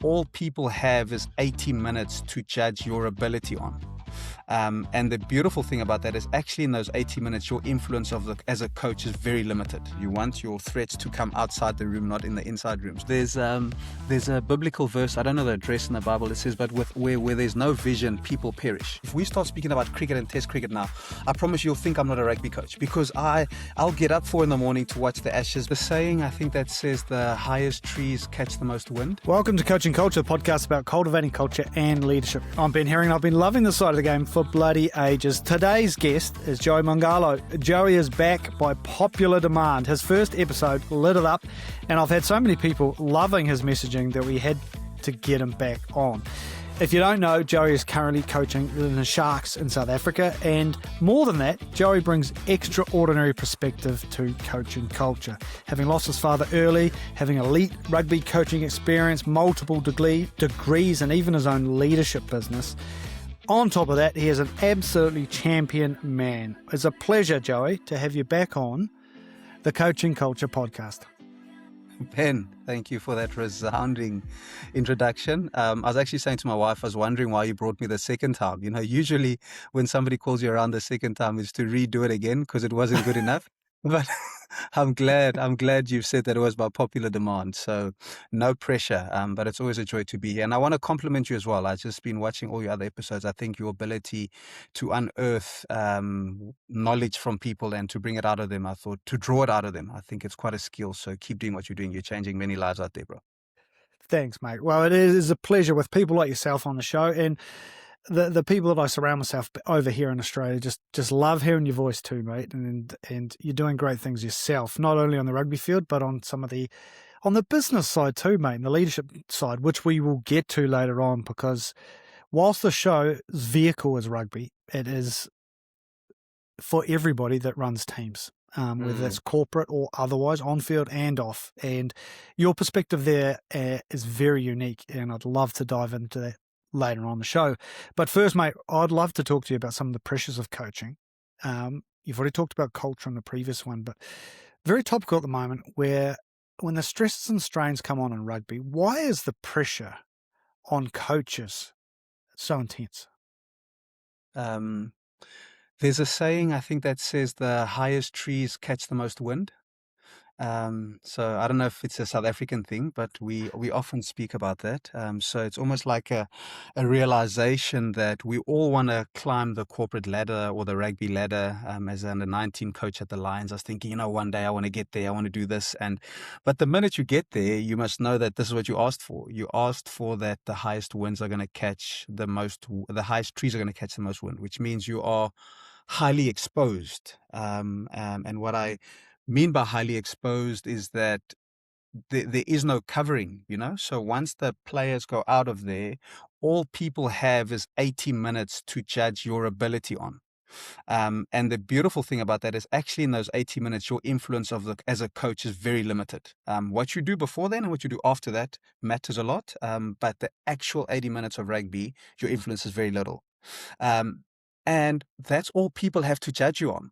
all people have is 80 minutes to judge your ability on. And the beautiful thing about that is actually in those 80 minutes, your influence as a coach is very limited. You want your threats to come outside the room, not in the inside rooms. There's a biblical verse, I don't know the address in the Bible, it says, but where there's no vision, people perish. If we start speaking about cricket and test cricket now, I promise you'll think I'm not a rugby coach, because I'll get up 4 a.m. to watch the Ashes. The saying, I think, that says the highest trees catch the most wind. Welcome to Coaching Culture, the podcast about cultivating culture and leadership. I'm Ben Herring. I've been loving this side of the game for bloody ages. Today's guest is Joey Mongalo. Joey is back by popular demand. His first episode lit it up, and I've had so many people loving his messaging that we had to get him back on. If you don't know, Joey is currently coaching the Sharks in South Africa, and more than that, Joey brings extraordinary perspective to coaching culture. Having lost his father early, having elite rugby coaching experience, multiple degrees, and even his own leadership business. On top of that, he is an absolutely champion man. It's a pleasure, Joey, to have you back on the Coaching Culture podcast. Ben, thank you for that resounding introduction. I was actually saying to my wife, I was wondering why you brought me the second time. You know, usually when somebody calls you around the second time, it's to redo it again because it wasn't good enough. But I'm glad you've said that it was by popular demand. So no pressure, but it's always a joy to be here. And I want to compliment you as well. I've just been watching all your other episodes. I think your ability to unearth knowledge from people and to bring it out of them, to draw it out of them, I think it's quite a skill. So keep doing what you're doing. You're changing many lives out there, bro. Thanks, mate. Well, it is a pleasure with people like yourself on the show, and the people that I surround myself over here in Australia just love hearing your voice too, mate. And you're doing great things yourself, not only on the rugby field, but on the business side too, mate, and the leadership side, which we will get to later on, because whilst the show's vehicle is rugby, it is for everybody that runs teams, whether it's corporate or otherwise, on field and off. And your perspective there is very unique, and I'd love to dive into that later on the show. But first, mate, I'd love to talk to you about some of the pressures of coaching. You've already talked about culture in the previous one, but very topical at the moment, where when the stresses and strains come on in rugby, why is the pressure on coaches so intense? There's a saying, I think, that says the highest trees catch the most wind. So I don't know if it's a South African thing, but we often speak about that. So it's almost like a realization that we all want to climb the corporate ladder or the rugby ladder. As an under-19 coach at the Lions, I was thinking, one day I want to get there, I want to do this. But the minute you get there, you must know that this is what you asked for. You asked for that the highest winds are going to catch the highest trees are going to catch the most wind, which means you are highly exposed. And what I mean by highly exposed is that there is no covering, So once the players go out of there, all people have is 80 minutes to judge your ability on. And the beautiful thing about that is actually in those 80 minutes, your influence as a coach is very limited. What you do before then and what you do after that matters a lot. But the actual 80 minutes of rugby, your influence is very little. And that's all people have to judge you on.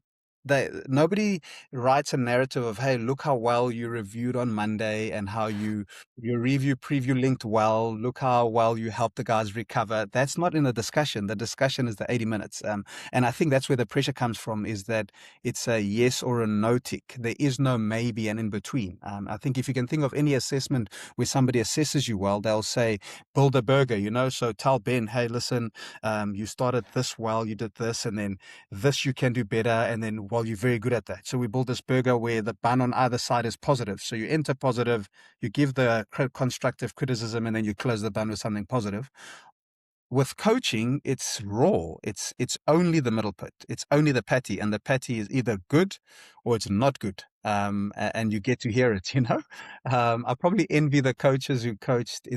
Nobody writes a narrative of, hey, look how well you reviewed on Monday and how your preview linked well. Look how well you helped the guys recover. That's not in the discussion. The discussion is the 80 minutes. And I think that's where the pressure comes from, is that it's a yes or a no tick. There is no maybe and in between. I think if you can think of any assessment where somebody assesses you well, they'll say, build a burger, So tell Ben, hey, listen, you started this well, you did this, and then this you can do better, and then you're very good at that. So we build this burger where the bun on either side is positive. So you enter positive, you give the constructive criticism, and then you close the bun with something positive. With coaching, it's raw. It's only the middle pit. It's only the patty, and the patty is either good or it's not good. And you get to hear it, I probably envy the coaches who coached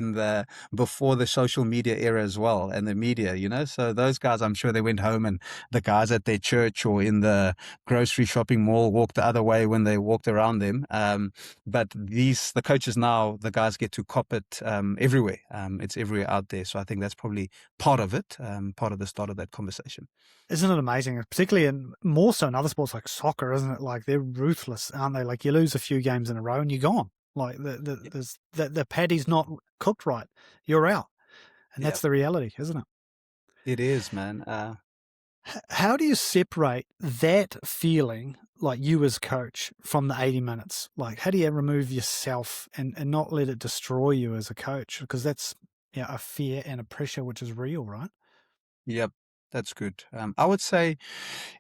before the social media era as well, and the media, so those guys, I'm sure they went home, and the guys at their church or in the grocery shopping mall walked the other way when they walked around them. But the coaches now, the guys get to cop it everywhere. It's everywhere out there. So I think that's probably part of it, part of the start of that conversation. Isn't it amazing? Particularly more so in other sports like soccer, isn't it? Like, they're ruthless, aren't they? Like, you lose a few games in a row and you're gone. Like the patty's not cooked right. You're out, and Yeah, that's the reality, isn't it? it is, man. How do you separate that feeling, like you as coach, from the 80 minutes? Like, how do you remove yourself and not let it destroy you as a coach? Because that's, a fear and a pressure which is real, right? Yep, that's good. I would say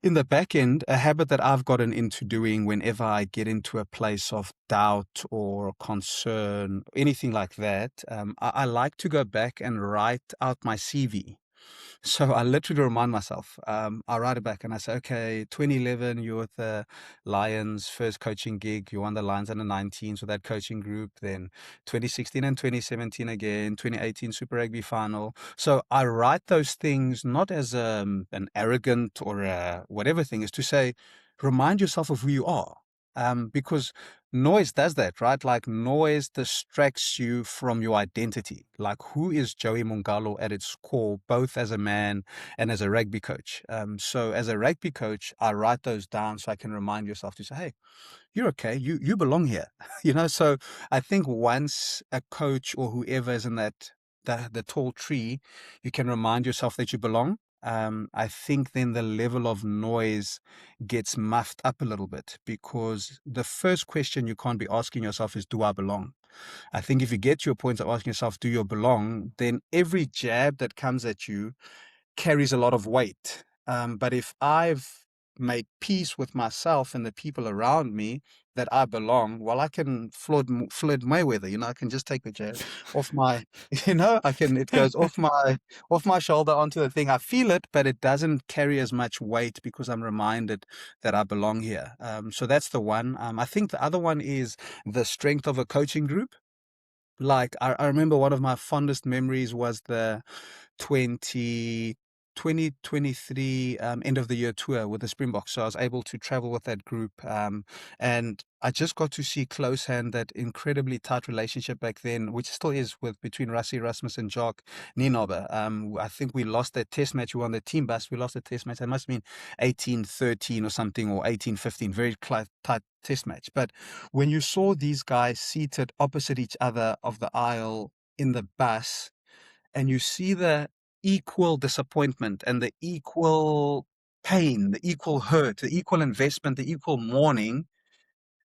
in the back end, a habit that I've gotten into doing whenever I get into a place of doubt or concern, anything like that, I like to go back and write out my CV. So I literally remind myself, I write it back and I say, okay, 2011, you were with the Lions, first coaching gig. You won the Lions under 19s with that coaching group. Then 2016 and 2017 again, 2018 Super Rugby final. So I write those things not as an arrogant or a whatever thing, is to say, remind yourself of who you are. Because noise does that, right? Like noise distracts you from your identity. Like who is Joey Mongalo at its core, both as a man and as a rugby coach? So as a rugby coach, I write those down so I can remind yourself to say, hey, you're okay. You belong here. So I think once a coach or whoever is in the tall tree, you can remind yourself that you belong. I think then the level of noise gets muffed up a little bit, because the first question you can't be asking yourself is, do I belong? I think if you get to a point of asking yourself, do you belong? Then every jab that comes at you carries a lot of weight. But if I've made peace with myself and the people around me that I belong, well, I can Floyd Mayweather. I can just take the jab off my, it goes off my shoulder onto the thing. I feel it, but it doesn't carry as much weight because I'm reminded that I belong here. So that's the one. I think the other one is the strength of a coaching group. Like I remember one of my fondest memories was the 20 2023 end of the year tour with the Springboks. So I was able to travel with that group, and I just got to see close hand that incredibly tight relationship back then, which still is, with between Rassie Erasmus and Jock Nienaber. I think we lost that test match. We won the team bus. We lost the test match. It must have been 18-13 or something, or 18-15. Very tight test match. But when you saw these guys seated opposite each other of the aisle in the bus, and you see the equal disappointment and the equal pain, the equal hurt, the equal investment, the equal mourning,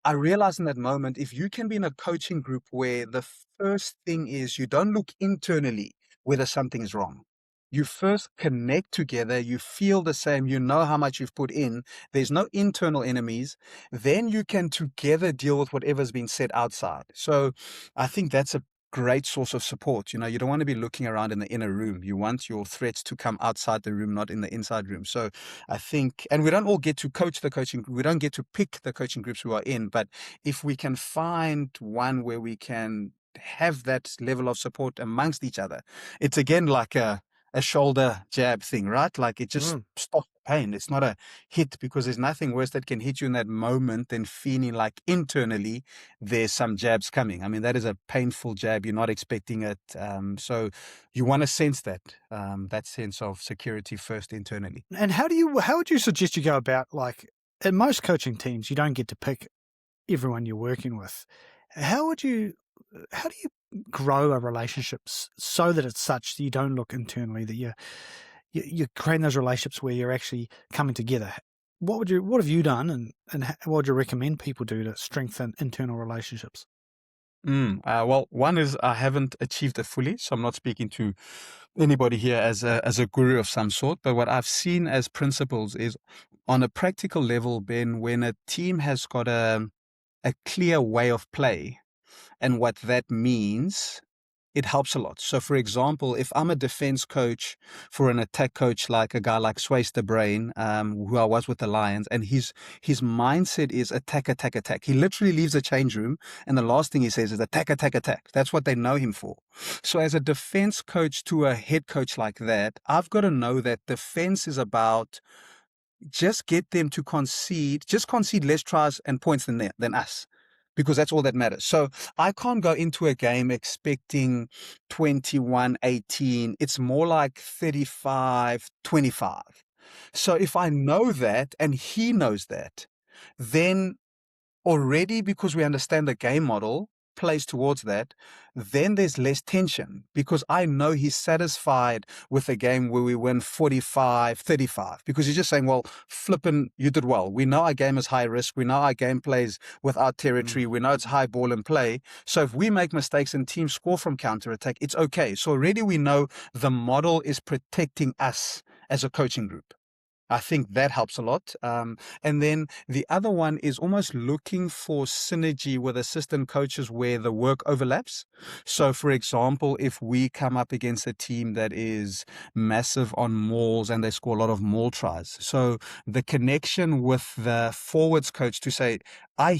I realized in that moment, if you can be in a coaching group where the first thing is you don't look internally whether something is wrong. You first connect together, you feel the same, you know how much you've put in, there's no internal enemies, then you can together deal with whatever's been said outside. So I think that's a great source of support. You don't want to be looking around in the inner room. You want your threats to come outside the room, not in the inside room. So I think, and we don't all get to coach the coaching, we don't get to pick the coaching groups we are in, but if we can find one where we can have that level of support amongst each other, it's again like a shoulder jab thing, right? Like it just stops the pain. It's not a hit, because there's nothing worse that can hit you in that moment than feeling like internally there's some jabs coming. I mean, that is a painful jab. You're not expecting it. So you want to sense that sense of security first internally. And how would you suggest you go about, like, in most coaching teams, you don't get to pick everyone you're working with. How do you grow a relationship so that it's such that you don't look internally, that you're creating those relationships where you're actually coming together? What have you done, and what would you recommend people do to strengthen internal relationships? Well, one is I haven't achieved it fully, so I'm not speaking to anybody here as a guru of some sort. But what I've seen as principles is, on a practical level, Ben, when a team has got a clear way of play and what that means, it helps a lot. So, for example, if I'm a defense coach for an attack coach, like a guy like Sways the Brain, who I was with the Lions, and his mindset is attack, attack, attack. He literally leaves the change room, and the last thing he says is attack, attack, attack. That's what they know him for. So, as a defense coach to a head coach like that, I've got to know that defense is about just get them to concede less tries and points than us, because that's all that matters. So I can't go into a game expecting 21-18. It's more like 35-25. So if I know that and he knows that, then already, because we understand the game model, plays towards that, then there's less tension because I know he's satisfied with a game where we win 45-35 because he's just saying, well, flippin', you did well. We know our game is high risk. We know our game plays without territory. We know it's high ball and play. So if we make mistakes and teams score from counter-attack, it's okay. So already we know the model is protecting us as a coaching group. I think that helps a lot. And then the other one is almost looking for synergy with assistant coaches where the work overlaps. So, for example, if we come up against a team that is massive on mauls and they score a lot of maul tries, so the connection with the forwards coach to say, I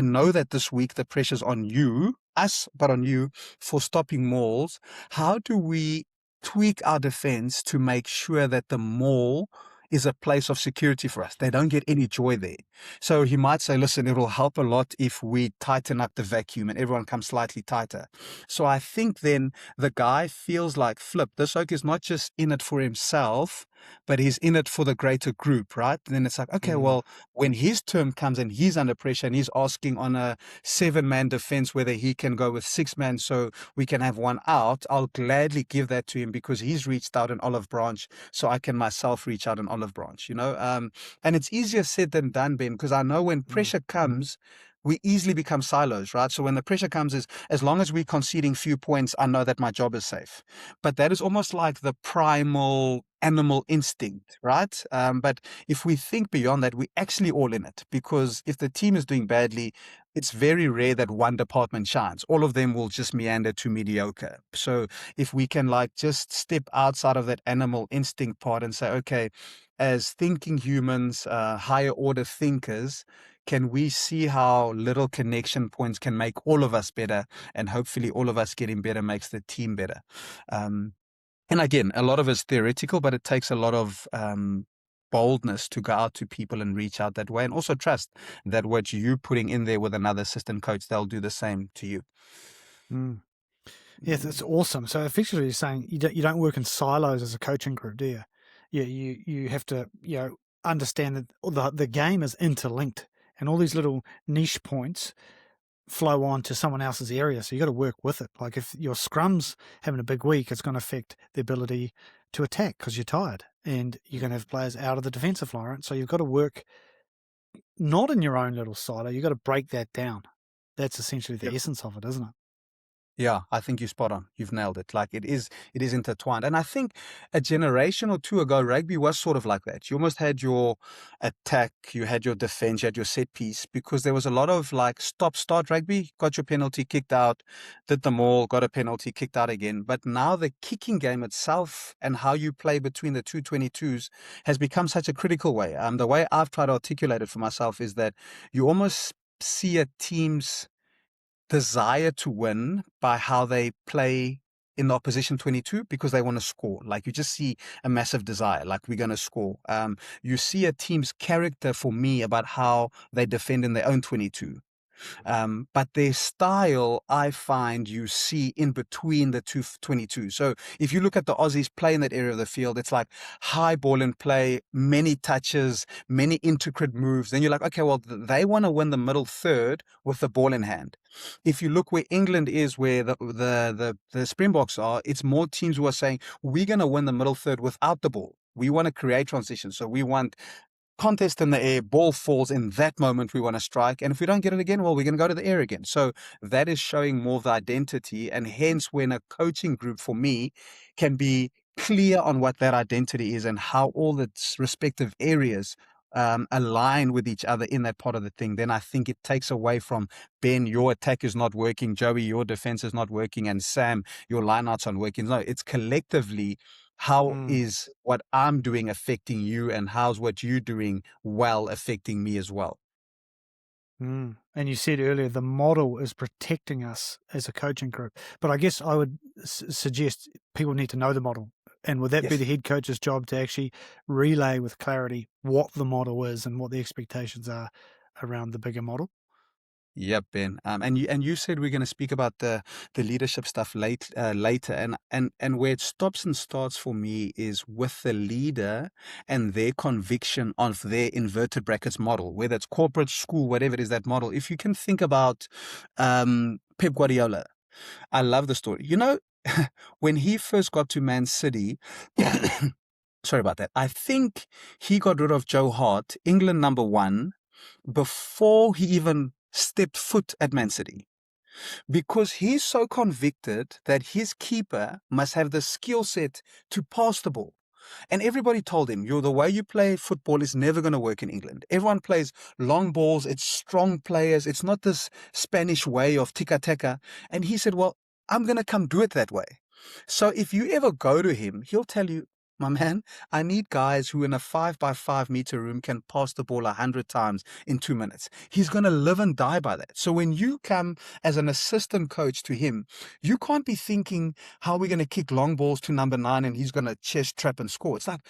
know that this week the pressure's on you, us, but on you for stopping mauls. How do we tweak our defense to make sure that the maul is a place of security for us? They don't get any joy there. So he might say, listen, it will help a lot if we tighten up the vacuum and everyone comes slightly tighter. So I think then the guy feels like, flip, this oak is not just in it for himself, but he's in it for the greater group, right? And then it's like, okay, well, when his term comes and he's under pressure and he's asking on a 7-man defense whether he can go with 6-man so we can have one out, I'll gladly give that to him because he's reached out an olive branch, so I can myself reach out an olive branch, and it's easier said than done, Ben, because I know when pressure comes, we easily become silos, right? So when the pressure comes, is as long as we're conceding few points, I know that my job is safe. But that is almost like the primal animal instinct, right? But if we think beyond that, we're actually all in it, because if the team is doing badly, it's very rare that one department shines. All of them will just meander to mediocre. So if we can just step outside of that animal instinct part and say, okay, as thinking humans, higher order thinkers, can we see how little connection points can make all of us better, and hopefully all of us getting better makes the team better. And again, a lot of it's theoretical, but it takes a lot of boldness to go out to people and reach out that way, and also trust that what you're putting in there with another assistant coach, they'll do the same to you. Yes, it's awesome. So effectively you're saying you don't work in silos as a coaching group, do you? You have to understand that the game is interlinked, and all these little niche points flow on to someone else's area. So you got to work with it. Like if your scrum's having a big week, it's going to affect the ability to attack because you're tired, and you're going to have players out of the defensive line. Right? So you've got to work not in your own little silo. You've got to break that down. That's essentially the essence of it, isn't it? Yeah, I think you're spot on. You've nailed it. It is intertwined. And I think a generation or two ago, rugby was sort of like that. You almost had your attack, you had your defense, you had your set piece, because there was a lot of stop-start rugby, got your penalty, kicked out, did them all, got a penalty, kicked out again. But now the kicking game itself and how you play between the 222s has become such a critical way. The way I've tried to articulate it for myself is that you almost see a team's desire to win by how they play in the opposition 22, because they want to score. You just see a massive desire, we're going to score. You see a team's character for me about how they defend in their own 22. But their style, I find you see in between the 222. So if you look at the Aussies play in that area of the field, it's like high ball and play, many touches, many intricate moves. Then you're like, okay, well, they want to win the middle third with the ball in hand. If you look where England is, where the Springboks are, it's more teams who are saying, we're going to win the middle third without the ball. We want to create transition. So we want contest in the air, ball falls in that moment, we want to strike. And if we don't get it again, well, we're going to go to the air again. So that is showing more of the identity. And hence, when a coaching group for me can be clear on what that identity is and how all its respective areas align with each other in that part of the thing, then I think it takes away from, Ben, your attack is not working, Joey, your defense is not working, and Sam, your lineouts aren't working. No, it's collectively, how is what I'm doing affecting you, and how's what you're doing well affecting me as well. And you said earlier the model is protecting us as a coaching group, but I guess I would suggest people need to know the model. And would that be the head coach's job to actually relay with clarity what the model is and what the expectations are around the bigger model? Yep, Ben. And you said we're going to speak about the leadership stuff later, and where it stops and starts for me is with the leader and their conviction of their inverted brackets model, whether it's corporate, school, whatever it is, that model. If you can think about Pep Guardiola, I love the story. When he first got to Man City, sorry about that. I think he got rid of Joe Hart, England number one, before he even stepped foot at Man City, because he's so convicted that his keeper must have the skill set to pass the ball. And everybody told him, the way you play football is never going to work in England. Everyone plays long balls. It's strong players. It's not this Spanish way of tiki-taka. And he said, well, I'm going to come do it that way. So if you ever go to him, he'll tell you, my man, I need guys who in a 5 by 5 meter room can pass the ball 100 times in 2 minutes. He's going to live and die by that. So when you come as an assistant coach to him, you can't be thinking, how are we going to kick long balls to number 9 and he's going to chest trap and score? It's like,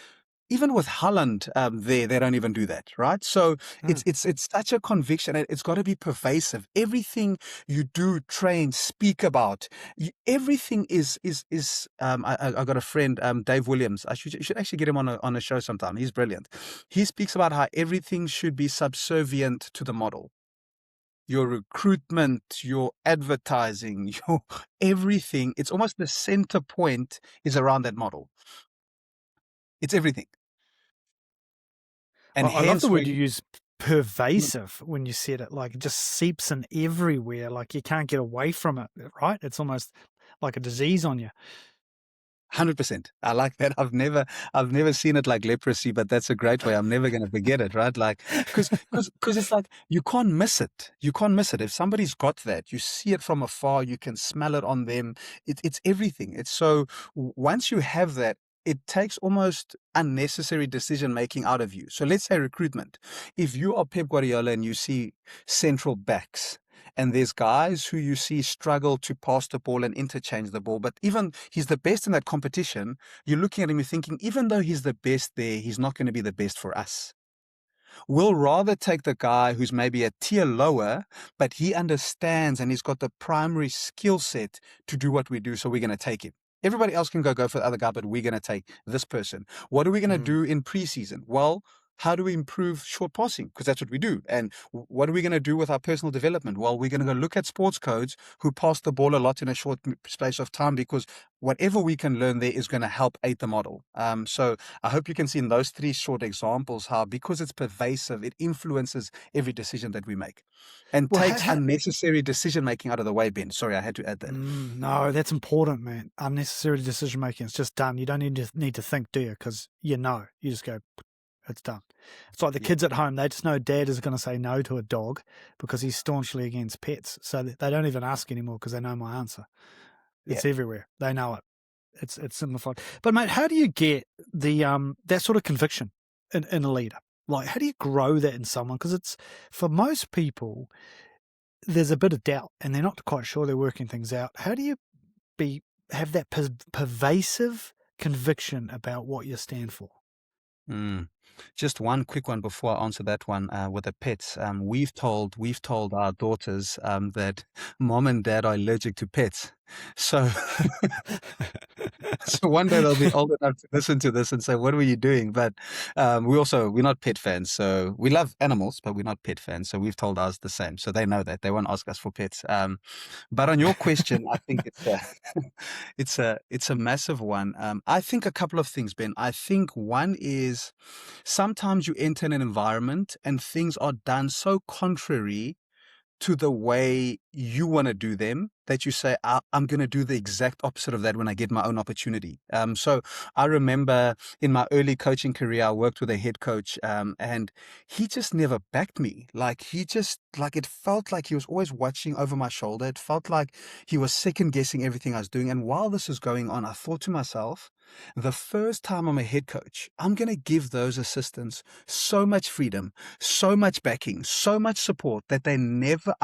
even with Holland, they don't even do that, right? So it's such a conviction, and it's got to be pervasive. Everything you do, train, speak about, everything is. I got a friend, Dave Williams. You should actually get him on a show sometime. He's brilliant. He speaks about how everything should be subservient to the model. Your recruitment, your advertising, your everything. It's almost the center point is around that model. It's everything. And I love the hence, word you use, pervasive, when you said it. Like, it just seeps in everywhere. Like, you can't get away from it, right? It's almost like a disease on you. 100%. I like that. I've never seen it like leprosy, but that's a great way. I'm never going to forget it, right? Like, because it's like, you can't miss it. You can't miss it. If somebody's got that, you see it from afar, you can smell it on them. It's everything. It's so, once you have that, it takes almost unnecessary decision making out of you. So let's say recruitment. If you are Pep Guardiola and you see central backs, and there's guys who you see struggle to pass the ball and interchange the ball, but even he's the best in that competition, you're looking at him, you're thinking, even though he's the best there, he's not going to be the best for us. We'll rather take the guy who's maybe a tier lower, but he understands and he's got the primary skill set to do what we do, so we're going to take him. Everybody else can go for the other guy, but we're going to take this person. What are we going to do in preseason? Well, how do we improve short passing? Because that's what we do. And what are we going to do with our personal development? Well, we're going to go look at sports codes who pass the ball a lot in a short space of time, because whatever we can learn there is going to help aid the model. So I hope you can see in those 3 short examples how, because it's pervasive, it influences every decision that we make and takes unnecessary decision making out of the way, Ben. Sorry, I had to add that. No, that's important, man. Unnecessary decision making. It's just done. You don't need to think, do you? Because you just go, it's done. It's like the kids at home. They just know dad is going to say no to a dog because he's staunchly against pets. So they don't even ask anymore because they know my answer. It's everywhere. They know it. It's simplified. But mate, how do you get the that sort of conviction in a leader? Like, how do you grow that in someone? Because it's, for most people, there's a bit of doubt and they're not quite sure they're working things out. How do you have that pervasive conviction about what you stand for? Just one quick one before I answer that one with the pets. We've told our daughters that mom and dad are allergic to pets. So, so one day they'll be old enough to listen to this and say, "What were you doing?" But we're not pet fans. So we love animals, but we're not pet fans. So we've told ours the same. So they know that they won't ask us for pets. But on your question, I think it's a massive one. I think a couple of things, Ben. I think one is, sometimes you enter an environment and things are done so contrary to the way you want to do them that you say, I'm going to do the exact opposite of that when I get my own opportunity. So I remember in my early coaching career, I worked with a head coach and he just never backed me. It felt like he was always watching over my shoulder. It felt like he was second guessing everything I was doing. And while this was going on, I thought to myself, the first time I'm a head coach, I'm going to give those assistants so much freedom, so much backing, so much support that I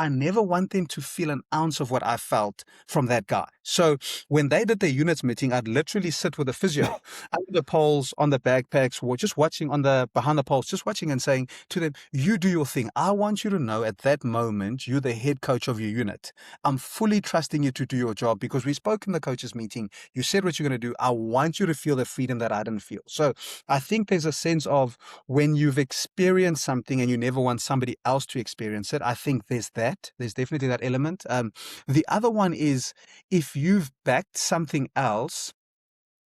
never want them to to feel an ounce of what I felt from that guy. So when they did their units meeting, I'd literally sit with a physio under the poles on the backpacks, or just watching on the behind the poles, just watching and saying to them, you do your thing. I want you to know at that moment, you're the head coach of your unit. I'm fully trusting you to do your job because we spoke in the coaches meeting. You said what you're going to do. I want you to feel the freedom that I didn't feel. So I think there's a sense of when you've experienced something and you never want somebody else to experience it. I think there's that. There's definitely that element. The other one is if you've backed something else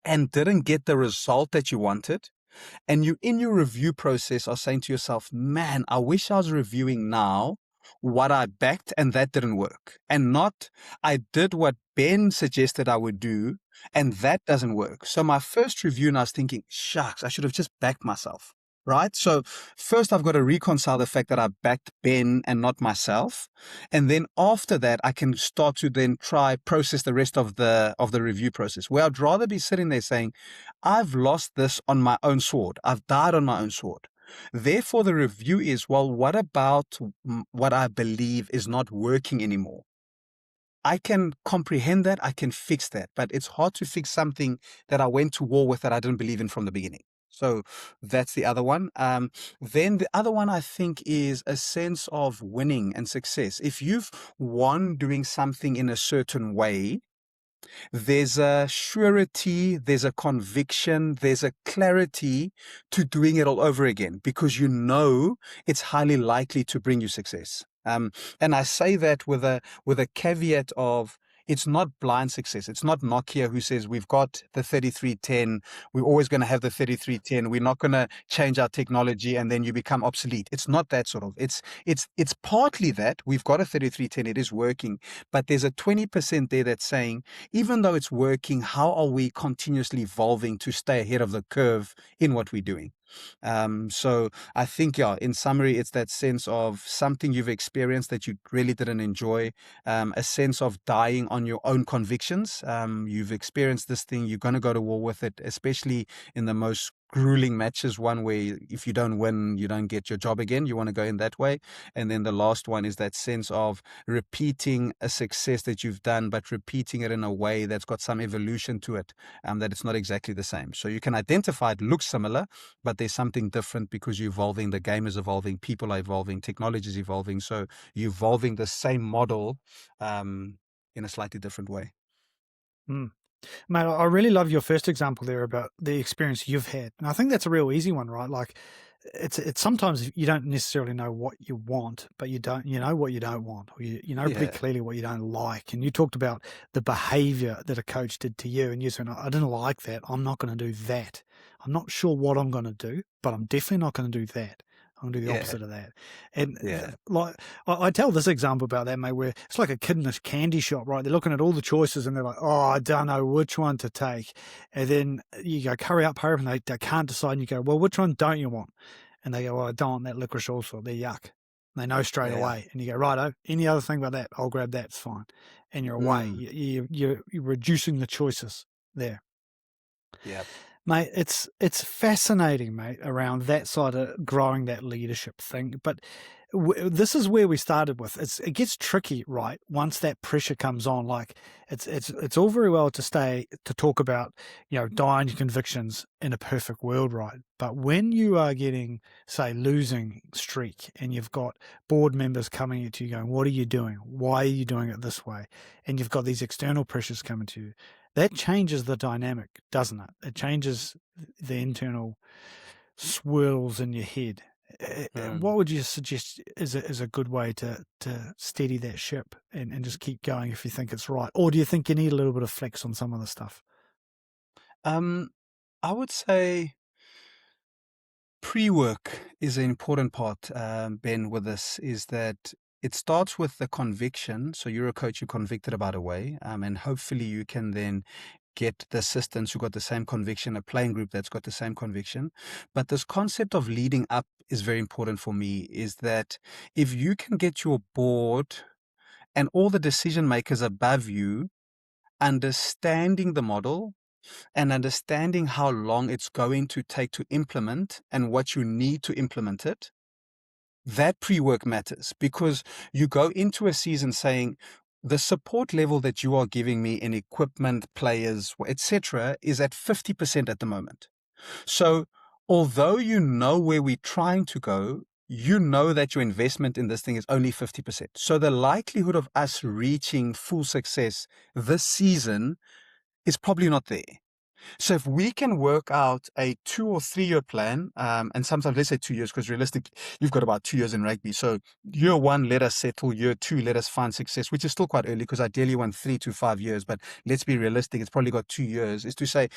and didn't get the result that you wanted, and you in your review process are saying to yourself, man, I wish I was reviewing now what I backed and that didn't work. And not, I did what Ben suggested I would do and that doesn't work. So my first review, and I was thinking, shucks, I should have just backed myself. Right. So first I've got to reconcile the fact that I backed Ben and not myself. And then after that, I can start to then try process the rest of the review process, where I'd rather be sitting there saying, I've lost this on my own sword. I've died on my own sword. Therefore, the review is, well, what about what I believe is not working anymore? I can comprehend that. I can fix that. But it's hard to fix something that I went to war with that I didn't believe in from the beginning. So that's the other one. Then the other one I think is a sense of winning and success. If you've won doing something in a certain way, there's a surety, there's a conviction, there's a clarity to doing it all over again because you know it's highly likely to bring you success. And I say that with a caveat of it's not blind success. It's not Nokia who says we've got the 3310. We're always going to have the 3310. We're not going to change our technology and then you become obsolete. It's not that sort of. It's partly that we've got a 3310. It is working, but there's a 20% there that's saying even though it's working, how are we continuously evolving to stay ahead of the curve in what we're doing? So I think, yeah, in summary, it's that sense of something you've experienced that you really didn't enjoy, a sense of dying on your own convictions. You've experienced this thing, you're going to go to war with it, especially in the most grueling matches, one where if you don't win, you don't get your job again. You want to go in that way. And then the last one is that sense of repeating a success that you've done, but repeating it in a way that's got some evolution to it, that it's not exactly the same. So you can identify it looks similar, but there's something different because you're evolving, the game is evolving, people are evolving, technology is evolving. So you're evolving the same model in a slightly different way. Mm. Mate, I really love your first example there about the experience you've had. And I think that's a real easy one, right? Like it's sometimes you don't necessarily know what you want, but you know what you don't want, or you know pretty Yeah, clearly what you don't like. And you talked about the behavior that a coach did to you, and you said, I didn't like that. I'm not going to do that. I'm not sure what I'm going to do, but I'm definitely not going to do that. I'm going to do the yeah, opposite of that. And yeah, like I tell this example about that, mate, where it's like a kid in a candy shop, right? They're looking at all the choices and they're like, oh, I don't know which one to take. And then you go, hurry up, and they can't decide. And you go, well, which one don't you want? And they go, well, I don't want that licorice also. They're yuck. And they know straight yeah. away. And you go, righto, any other thing about that, I'll grab that, it's fine. And you're away. Mm, You're reducing the choices there. yeah. Mate, it's fascinating, mate, around that side of growing that leadership thing. But this is where we started with. It gets tricky, right? Once that pressure comes on, like it's all very well to talk about, dying your convictions in a perfect world, right? But when you are getting, say, losing streak, and you've got board members coming at you going, "What are you doing? Why are you doing it this way?" And you've got these external pressures coming to you, that changes the dynamic, doesn't it? It changes the internal swirls in your head. Mm. What would you suggest is a good way to steady that ship and just keep going if you think it's right? Or do you think you need a little bit of flex on some of the stuff? Um, I would say pre-work is an important part, Ben, with this, is that it starts with the conviction. So you're a coach, you're convicted about a way, and hopefully you can then get the assistants who got the same conviction, a playing group that's got the same conviction. But this concept of leading up is very important for me, is that if you can get your board and all the decision makers above you understanding the model and understanding how long it's going to take to implement and what you need to implement it, that pre-work matters, because you go into a season saying the support level that you are giving me in equipment, players, etc., is at 50% at the moment. So although you know where we're trying to go, you know that your investment in this thing is only 50%. So the likelihood of us reaching full success this season is probably not there. So if we can work out a 2 or 3 year plan, and sometimes let's say 2 years, because realistic, you've got about 2 years in rugby. So year 1, let us settle. Year 2, let us find success, which is still quite early, because ideally you want 3 to 5 years. But let's be realistic, it's probably got 2 years, is to say,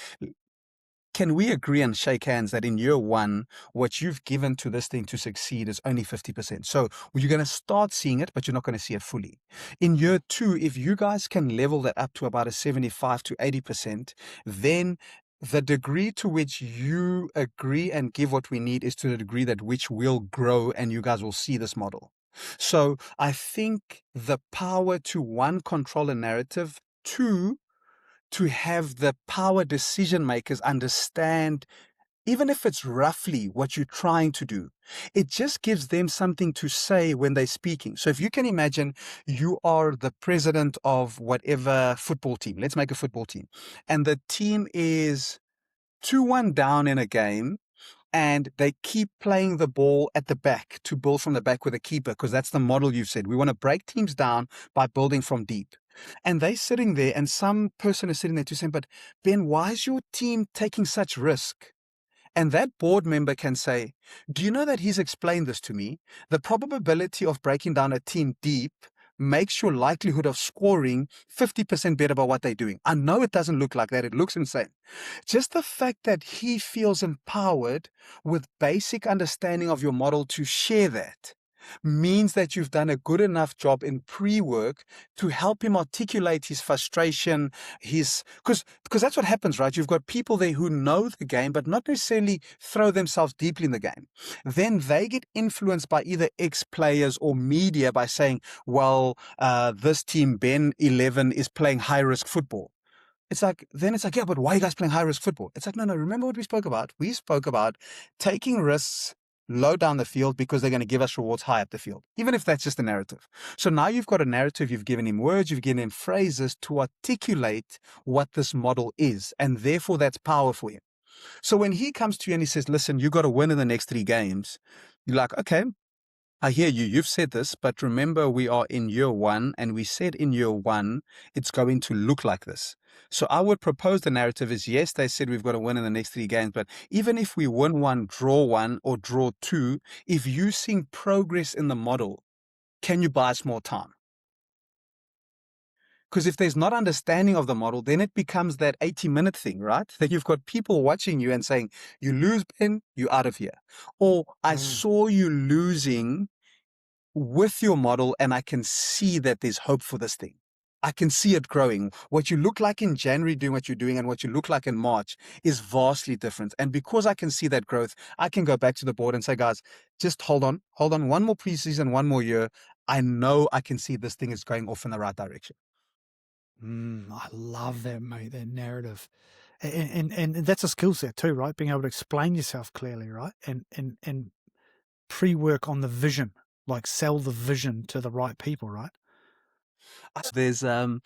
can we agree and shake hands that in year 1, what you've given to this thing to succeed is only 50%? So you're going to start seeing it, but you're not going to see it fully. In year 2, if you guys can level that up to about a 75 to 80%, then the degree to which you agree and give what we need is to the degree that which will grow, and you guys will see this model. So I think the power to, 1, control a narrative, 2, to have the power decision makers understand, even if it's roughly what you're trying to do, it just gives them something to say when they're speaking. So if you can imagine you are the president of whatever football team, let's make a football team, and the team is 2-1 down in a game, and they keep playing the ball at the back to build from the back with a keeper, because that's the model you've said. We want to break teams down by building from deep. And they're sitting there, and some person is sitting there to say, but Ben, why is your team taking such risk? And that board member can say, do you know that he's explained this to me? The probability of breaking down a team deep makes your likelihood of scoring 50% better by what they're doing. I know it doesn't look like that. It looks insane. Just the fact that he feels empowered with basic understanding of your model to share that means that you've done a good enough job in pre-work to help him articulate his frustration, because that's what happens, right? You've got people there who know the game, but not necessarily throw themselves deeply in the game. Then they get influenced by either ex-players or media by saying, well, this team, Ben 11, is playing high-risk football. Then it's like, yeah, but why are you guys playing high-risk football? It's like, no, remember what we spoke about? We spoke about taking risks low down the field because they're going to give us rewards high up the field, even if that's just a narrative. So now you've got a narrative, you've given him words, you've given him phrases to articulate what this model is, and therefore that's power for him. So when he comes to you and he says, listen, you got to win in the next 3 games, you're like, okay, I hear you. You've said this, but remember, we are in year 1, and we said in year 1, it's going to look like this. So I would propose the narrative is, yes, they said we've got to win in the next 3 games, but even if we win 1, draw 1, or draw 2, if you see progress in the model, can you buy us more time? Because if there's not understanding of the model, then it becomes that 80-minute thing, right? That you've got people watching you and saying, you lose, Ben, you're out of here. Or I saw you losing with your model, and I can see that there's hope for this thing. I can see it growing. What you look like in January doing what you're doing and what you look like in March is vastly different. And because I can see that growth, I can go back to the board and say, guys, just hold on, 1 more preseason, 1 more year. I know I can see this thing is going off in the right direction. I love that, mate, that narrative. And that's a skill set too, right? Being able to explain yourself clearly, right? And pre-work on the vision, like sell the vision to the right people, right? There's a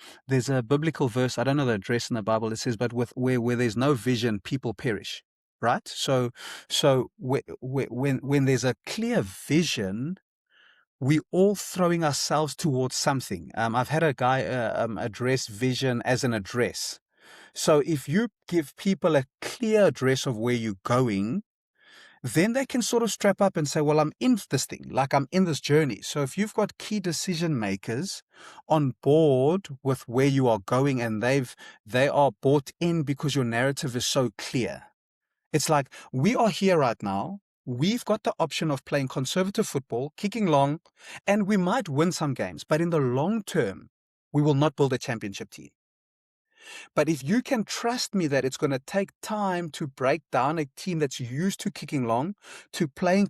biblical verse, I don't know the address in the Bible, it says, but where there's no vision, people perish. Right? So when there's a clear vision, we all throwing ourselves towards something. I've had a guy address vision as an address. So if you give people a clear address of where you're going, then they can sort of strap up and say, well, I'm in this thing, like I'm in this journey. So if you've got key decision makers on board with where you are going, and they are bought in because your narrative is so clear. It's like, we are here right now. We've got the option of playing conservative football, kicking long, and we might win some games. But in the long term, we will not build a championship team. But if you can trust me that it's going to take time to break down a team that's used to kicking long, to playing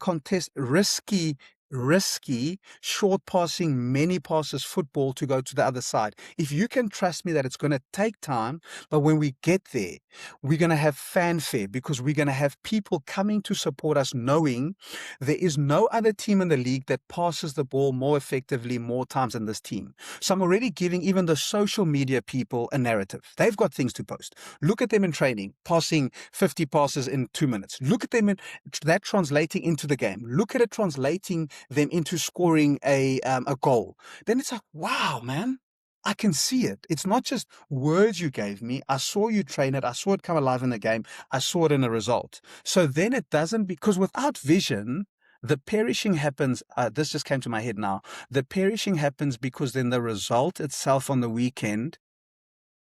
risky risky, short passing, many passes football to go to the other side. If you can trust me that it's going to take time, but when we get there, we're going to have fanfare because we're going to have people coming to support us knowing there is no other team in the league that passes the ball more effectively more times than this team. So I'm already giving even the social media people a narrative. They've got things to post. Look at them in training, passing 50 passes in 2 minutes. Look at them in that translating into the game. Look at it translating them into scoring a goal. Then it's like, wow, man, I can see it. It's not just words you gave me. I saw you train it. I saw it come alive in the game. I saw it in a result. So then it doesn't, because without vision, the perishing happens. This just came to my head now. The perishing happens because then the result itself on the weekend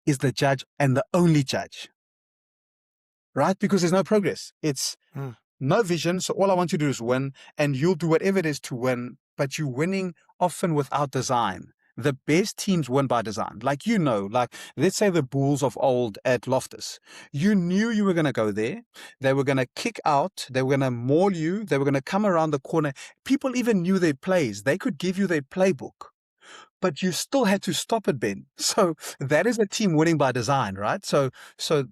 is the judge and the only judge, right? Because there's no progress. It's no vision. So all I want you to do is win, and you'll do whatever it is to win, but you're winning often without design. The best teams win by design. Like, like let's say the Bulls of old at Loftus. You knew you were going to go there. They were going to kick out. They were going to maul you. They were going to come around the corner. People even knew their plays. They could give you their playbook, but you still had to stop it, Ben. So that is a team winning by design, right? So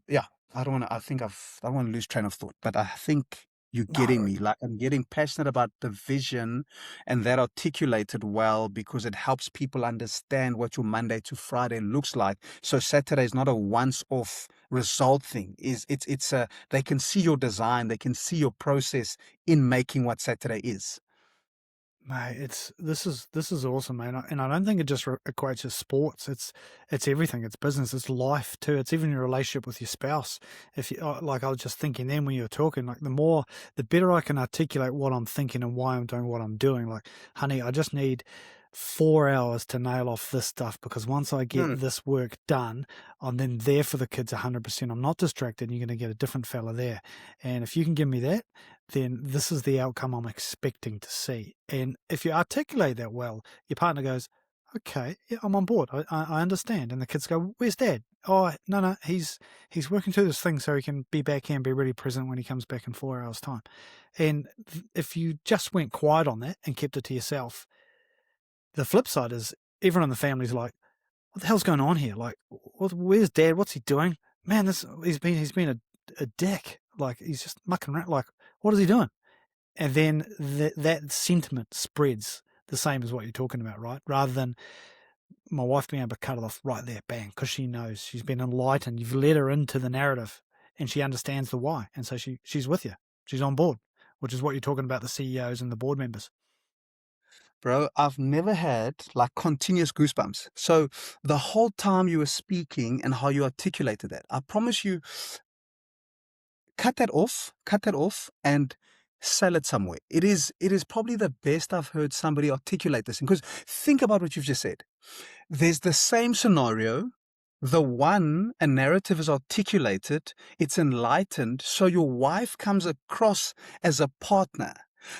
yeah, I don't want to lose train of thought, but I think you're getting me. Like, I'm getting passionate about the vision and that articulated well because it helps people understand what your Monday to Friday looks like. So Saturday is not a once-off result thing. They can see your design, they can see your process in making what Saturday is. Mate, this is awesome, man. And I don't think it just equates to sports. It's everything. It's business. It's life too. It's even your relationship with your spouse. If you like, I was just thinking then when you were talking, like the better I can articulate what I'm thinking and why I'm doing what I'm doing. Like, honey, I just need 4 hours to nail off this stuff because once I get this work done, I'm then there for the kids 100%. I'm not distracted. And you're going to get a different fella there. And if you can give me that, then this is the outcome I'm expecting to see. And if you articulate that well, your partner goes, okay, yeah, I'm on board. I understand. And the kids go, where's Dad? Oh, no, he's working through this thing so he can be back here and be really present when he comes back in 4 hours' time. And if you just went quiet on that and kept it to yourself, the flip side is everyone in the family's like, what the hell's going on here? Like, where's Dad? What's he doing? Man, he's been a dick. Like, he's just mucking around. Like, what is he doing? And then that sentiment spreads the same as what you're talking about, right? Rather than my wife being able to cut it off right there, bang, because she knows she's been enlightened. You've led her into the narrative and she understands the why. And so she's with you. She's on board, which is what you're talking about, the CEOs and the board members. Bro, I've never had like continuous goosebumps. So the whole time you were speaking and how you articulated that, I promise you, cut that off and sell it somewhere. It is probably the best I've heard somebody articulate this. Because think about what you've just said. There's the same scenario. A narrative is articulated, it's enlightened, so your wife comes across as a partner.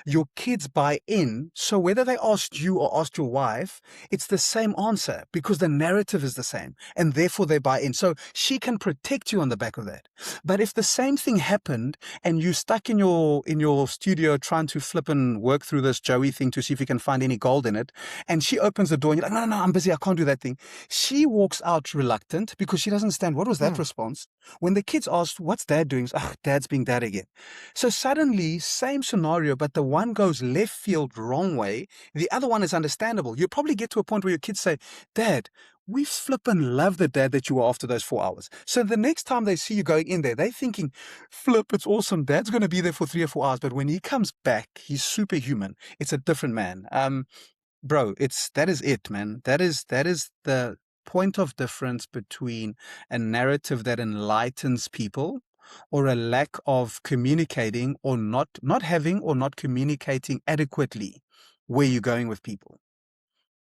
Your kids buy in, so whether they asked you or asked your wife, it's the same answer because the narrative is the same, and therefore they buy in. So she can protect you on the back of that. But if the same thing happened and you stuck in your studio trying to flip and work through this Joey thing to see if you can find any gold in it, and she opens the door and you're like, no, I'm busy, I can't do that thing. She walks out reluctant because she doesn't understand what was that response. When the kids asked, what's Dad doing? Dad's being Dad again. So suddenly, same scenario, but the one goes left field wrong way. The other one is understandable. You probably get to a point where your kids say, Dad, we flippin' love the dad that you were after those 4 hours. So the next time they see you going in there, they're thinking, flip, it's awesome. Dad's going to be there for 3 or 4 hours. But when he comes back, he's superhuman. It's a different man. Bro, that is it, man. That is the point of difference between a narrative that enlightens people or a lack of communicating or not having or not communicating adequately where you're going with people.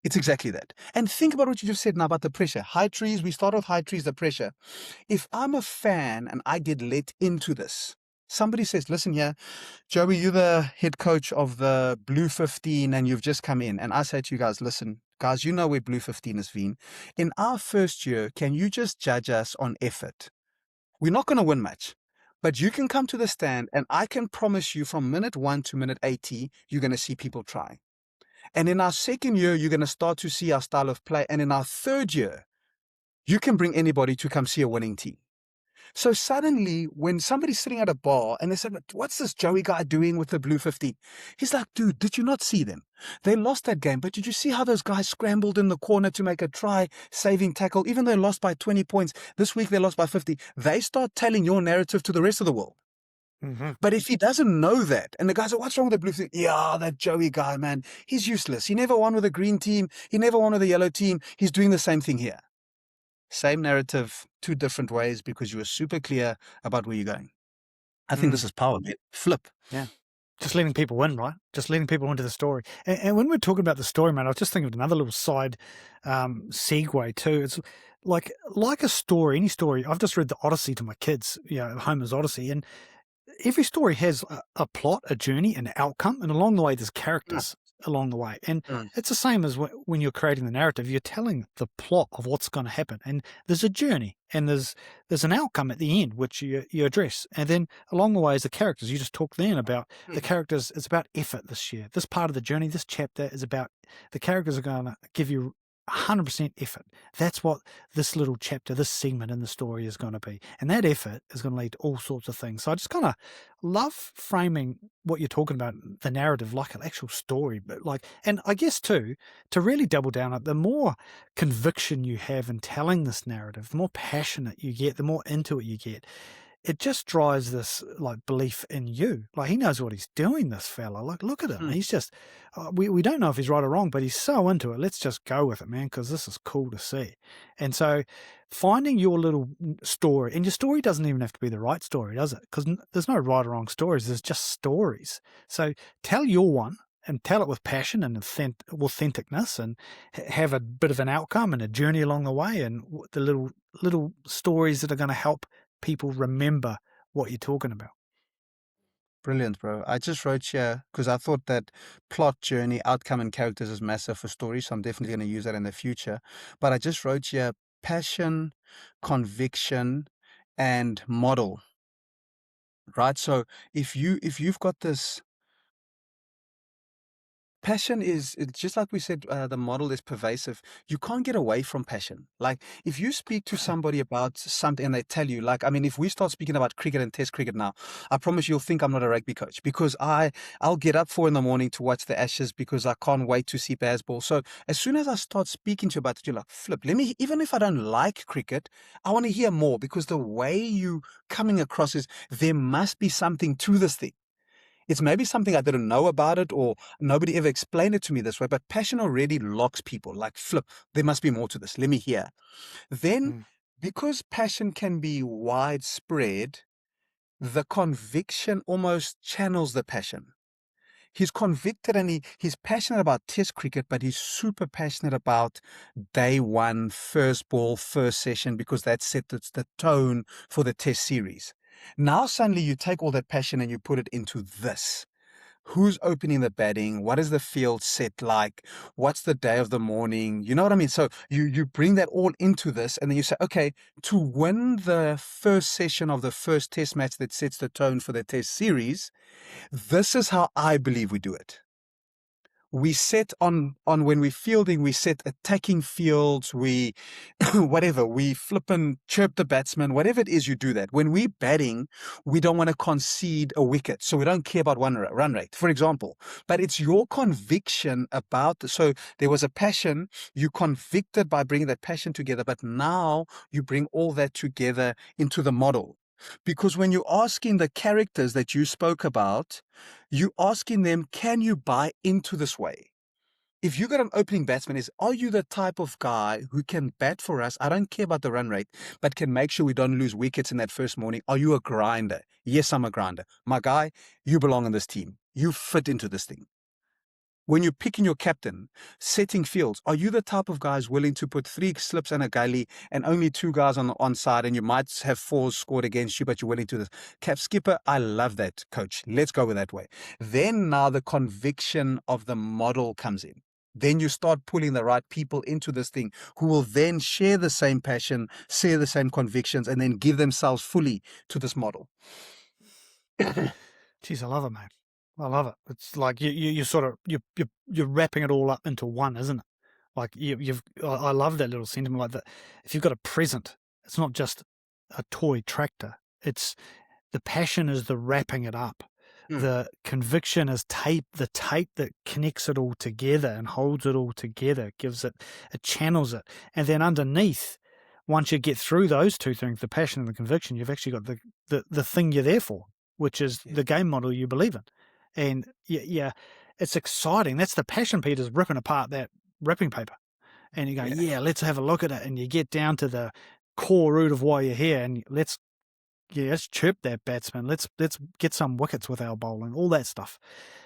It's exactly that. And think about what you just said now about the pressure. High trees, we start with high trees, the pressure. If I'm a fan and I get let into this, somebody says, listen here, Joey, you're the head coach of the Blue 15 and you've just come in. And I say to you guys, listen, guys, you know where Blue 15 is, Veen. In our first year, can you just judge us on effort? We're not going to win much, but you can come to the stand and I can promise you from minute 1 to minute 80, you're going to see people try. And in our second year, you're going to start to see our style of play. And in our third year, you can bring anybody to come see a winning team. So suddenly, when somebody's sitting at a bar and they said, what's this Joey guy doing with the blue 50? He's like, dude, did you not see them? They lost that game, but did you see how those guys scrambled in the corner to make a try, saving tackle? Even though they lost by 20 points, this week they lost by 50. They start telling your narrative to the rest of the world. Mm-hmm. But if he doesn't know that, and the guys are, what's wrong with the blue thing? Yeah, that Joey guy, man, he's useless. He never won with a green team. He never won with a yellow team. He's doing the same thing here. Same narrative, two different ways because you were super clear about where you're going. I think this is power, man. Flip. Yeah. Just letting people in, right? Just letting people into the story. And when we're talking about the story, man, I was just thinking of another little side segue too. It's like a story, any story. I've just read the Odyssey to my kids, Homer's Odyssey, and every story has a plot, a journey, an outcome, and along the way there's characters along the way. And it's the same as when you're creating the narrative. You're telling the plot of what's going to happen, and there's a journey, and there's an outcome at the end which you address, and then along the way is the characters. You just talked then about the characters. It's about effort this year. This part of the journey, this chapter is about the characters are going to give you 100% effort. That's what this little chapter, this segment in the story is going to be. And that effort is going to lead to all sorts of things. So I just kind of love framing what you're talking about, the narrative, like an actual story. But and I guess too, to really double down on it, the more conviction you have in telling this narrative, the more passionate you get, the more into it you get. It just drives this belief in you. He knows what he's doing, this fella. Look at him. He's just, we don't know if he's right or wrong, but he's so into it. Let's just go with it, man, because this is cool to see. And so finding your little story, and your story doesn't even have to be the right story, does it? Because there's no right or wrong stories. There's just stories. So tell your one and tell it with passion and authenticness, and have a bit of an outcome and a journey along the way, and the little stories that are going to help people remember what you're talking about. Brilliant, bro. I just wrote here because I thought that plot, journey, outcome, and characters is massive for stories. So I'm definitely going to use that in the future. But I just wrote here passion, conviction, and model. Right? So if you've got this passion, it's just like we said, the model is pervasive. You can't get away from passion. If you speak to somebody about something and they tell you, if we start speaking about cricket and test cricket now, I promise you'll think I'm not a rugby coach, because I'll get up 4 a.m. to watch the Ashes because I can't wait to see baseball. So as soon as I start speaking to you about it, you're like, flip, even if I don't like cricket, I want to hear more, because the way you coming across is there must be something to this thing. It's maybe something I didn't know about it, or nobody ever explained it to me this way, but passion already locks people. Flip, there must be more to this. Let me hear. Then, because passion can be widespread, the conviction almost channels the passion. He's convicted and he's passionate about test cricket, but he's super passionate about day one, first ball, first session, because that sets the tone for the test series. Now suddenly you take all that passion and you put it into this. Who's opening the batting? What is the field set like? What's the day of the morning? You know what I mean? So you bring that all into this, and then you say, okay, to win the first session of the first test match that sets the tone for the test series, this is how I believe we do it. We set on when we're fielding, we set attacking fields, we whatever, we flip and chirp the batsman, whatever it is, you do that. When we're batting, we don't want to concede a wicket, so we don't care about run rate, for example. But it's your conviction about, so there was a passion, you convicted by bringing that passion together, but now you bring all that together into the model. Because when you're asking the characters that you spoke about, you're asking them, can you buy into this way? If you got an opening batsman, are you the type of guy who can bat for us? I don't care about the run rate, but can make sure we don't lose wickets in that first morning. Are you a grinder? Yes, I'm a grinder. My guy, you belong in this team. You fit into this thing. When you're picking your captain, setting fields, are you the type of guys willing to put 3 slips and a gully and only 2 guys on the onside, and you might have 4s scored against you, but you're willing to this? Cap skipper, I love that, coach. Let's go with that way. Then now the conviction of the model comes in. Then you start pulling the right people into this thing who will then share the same passion, share the same convictions, and then give themselves fully to this model. Jeez, I love it, mate. I love it. It's like you sort of you're wrapping it all up into one, isn't it? Like I love that little sentiment like that. If you've got a present, it's not just a toy tractor. It's the passion is the wrapping it up. Mm, The conviction is the tape that connects it all together and holds it all together, it channels it. And then underneath, once you get through those two things, the passion and the conviction, you've actually got the thing you're there for, which is yeah, the game model you believe in. And yeah, it's exciting. That's the passion, Peter's ripping apart that wrapping paper. And you go, yeah. yeah, let's have a look at it. And you get down to the core root of why you're here, and let's chirp that batsman. Let's get some wickets with our bowling. All that stuff,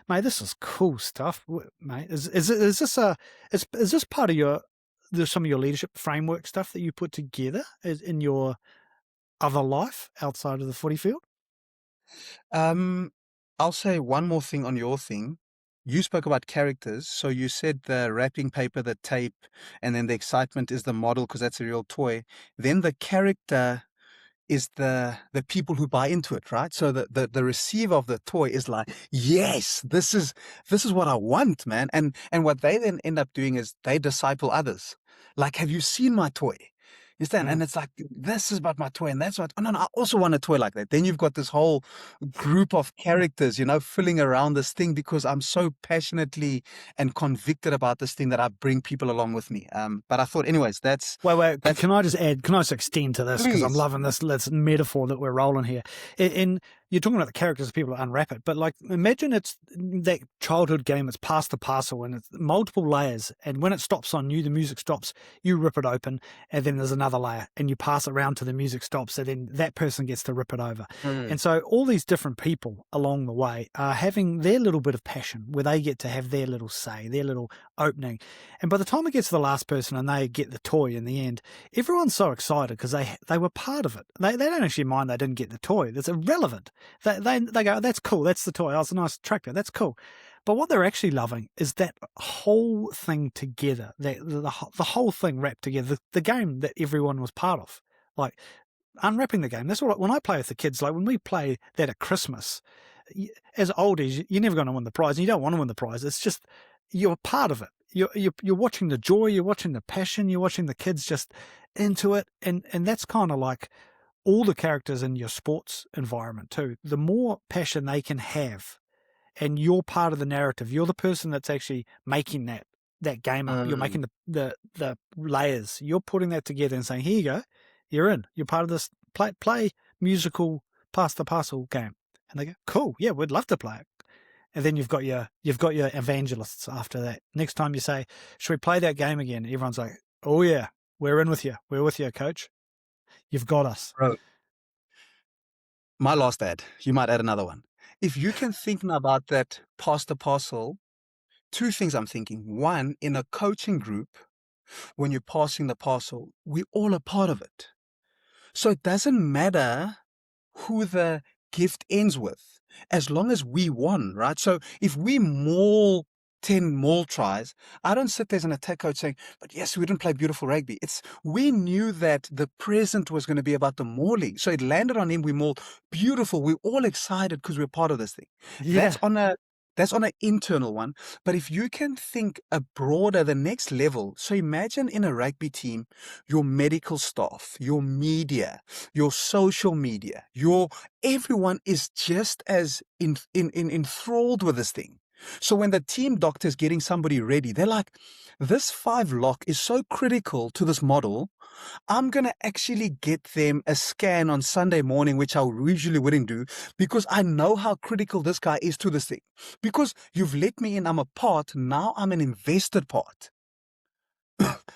mate. This is cool stuff, mate. Is this part of some of your leadership framework stuff that you put together in your other life outside of the footy field? Um, I'll say one more thing on your thing. You spoke about characters, so you said the wrapping paper, the tape, and then the excitement is the model because that's a real toy. Then the character is the people who buy into it, right? So the receiver of the toy is like, yes, this is what I want, man. And what they then end up doing is they disciple others. Like, have you seen my toy? You understand? Mm. And it's like, this is about my toy, and that's what, oh no, no, I also want a toy like that. Then you've got this whole group of characters, filling around this thing because I'm so passionately and convicted about this thing that I bring people along with me. But I thought, anyways, Wait. that's Can I just add? Can I just extend to this because I'm please, loving this metaphor that we're rolling here. In you're talking about the characters of people that unwrap it, but like imagine it's that childhood game. It's past the parcel and it's multiple layers. And when it stops on you, the music stops. You rip it open, and then there's another layer, and you pass it around to the music stops, and then that person gets to rip it over. Mm, And so all these different people along the way are having their little bit of passion where they get to have their little say, their little opening. And by the time it gets to the last person and they get the toy in the end, everyone's so excited because they were part of it. They don't actually mind they didn't get the toy. That's irrelevant. They go, that's cool. That's the toy. Oh, it's a nice tractor. That's cool. But what they're actually loving is that whole thing together, the whole thing wrapped together, the game that everyone was part of. Like unwrapping the game. That's what when I play with the kids. Like when we play that at Christmas, as oldies, you're never going to win the prize, and you don't want to win the prize. It's just you're part of it. You're watching the joy, you're watching the passion, you're watching the kids just into it, and that's kind of like all the characters in your sports environment too. The more passion they can have, and you're part of the narrative. You're the person that's actually making that game up. You're mm, making the layers. You're putting that together and saying, "Here you go, you're in. You're part of this play musical pass the parcel game." And they go, "Cool, yeah, we'd love to play it." And then you've got your evangelists after that. Next time you say, "Should we play that game again?" Everyone's like, "Oh yeah, we're in with you. We're with you, coach. You've got us." bro. My last ad. You might add another one. If you can think now about that past the parcel, two things I'm thinking. One, in a coaching group, when you're passing the parcel, we all are part of it. So it doesn't matter who the gift ends with, as long as we won, right? So if we maul 10 maul tries, I don't sit there as an attack coach saying, but yes, we didn't play beautiful rugby. We knew that the present was going to be about the mauling. So it landed on him, we mauled beautiful. We're all excited because we're part of this thing. That's Yeah. on a that's on an internal one. But if you can think a broader, the next level. So imagine in a rugby team, your medical staff, your media, your social media, your everyone is just as enthralled with this thing. So when the team doctor is getting somebody ready, they're like, this 5 lock is so critical to this model. I'm going to actually get them a scan on Sunday morning, which I usually wouldn't do, because I know how critical this guy is to this thing. Because you've let me in, I'm a part, now I'm an invested part.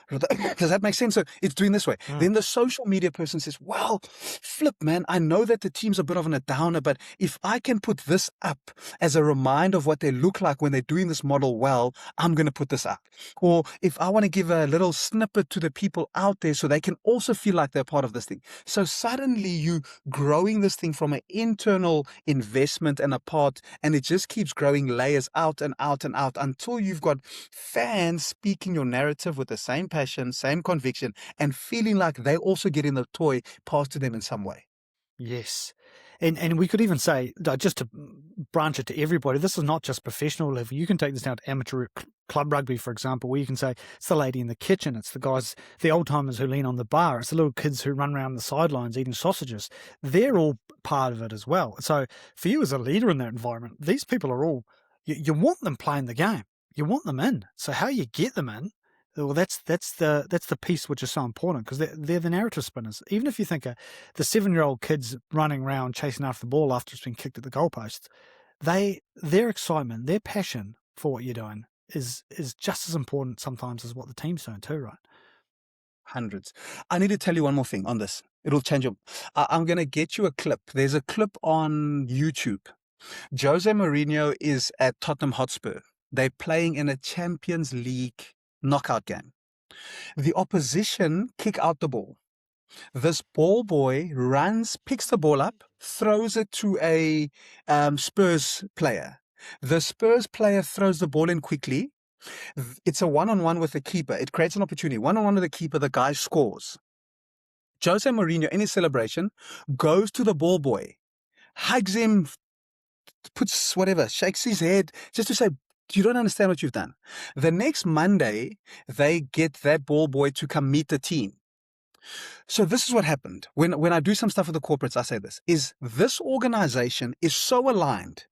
Does that make sense? So it's doing this way. Mm. Then the social media person says, well, flip, man, I know that the team's a bit of a downer, but if I can put this up as a reminder of what they look like when they're doing this model well, I'm going to put this up. Or if I want to give a little snippet to the people out there so they can also feel like they're part of this thing. So suddenly you growing this thing from an internal investment and a part, and it just keeps growing layers out and out and out until you've got fans speaking your narrative with the same passion, same conviction, and feeling like they also getting the toy passed to them in some way. Yes. And we could even say, just to branch it to everybody, this is not just professional level. You can take this down to amateur club rugby, for example, where you can say it's the lady in the kitchen, it's the guys, the old timers who lean on the bar, it's the little kids who run around the sidelines eating sausages. They're all part of it as well. So for you as a leader in that environment, these people are all, you want them playing the game. You want them in. So how you get them in, well, that's the piece which is so important, because they're the narrative spinners. Even if you think the 7-year-old kids running around chasing after the ball after it's been kicked at the goalpost, their excitement, their passion for what you're doing is just as important sometimes as what the team's doing too, right? Hundreds. I need to tell you one more thing on this. It'll change your. I'm going to get you a clip. There's a clip on YouTube. Jose Mourinho is at Tottenham Hotspur. They're playing in a Champions League knockout game. The opposition kick out the ball. This ball boy runs, picks the ball up, throws it to a Spurs player. The Spurs player throws the ball in quickly. It's a one-on-one with the keeper. It creates an opportunity. One-on-one with the keeper, the guy scores. Jose Mourinho, in his celebration, goes to the ball boy, hugs him, puts whatever, shakes his head, just to say, you don't understand what you've done. The next Monday, they get that ball boy to come meet the team. So this is what happened. When I do some stuff with the corporates, I say this organization is so aligned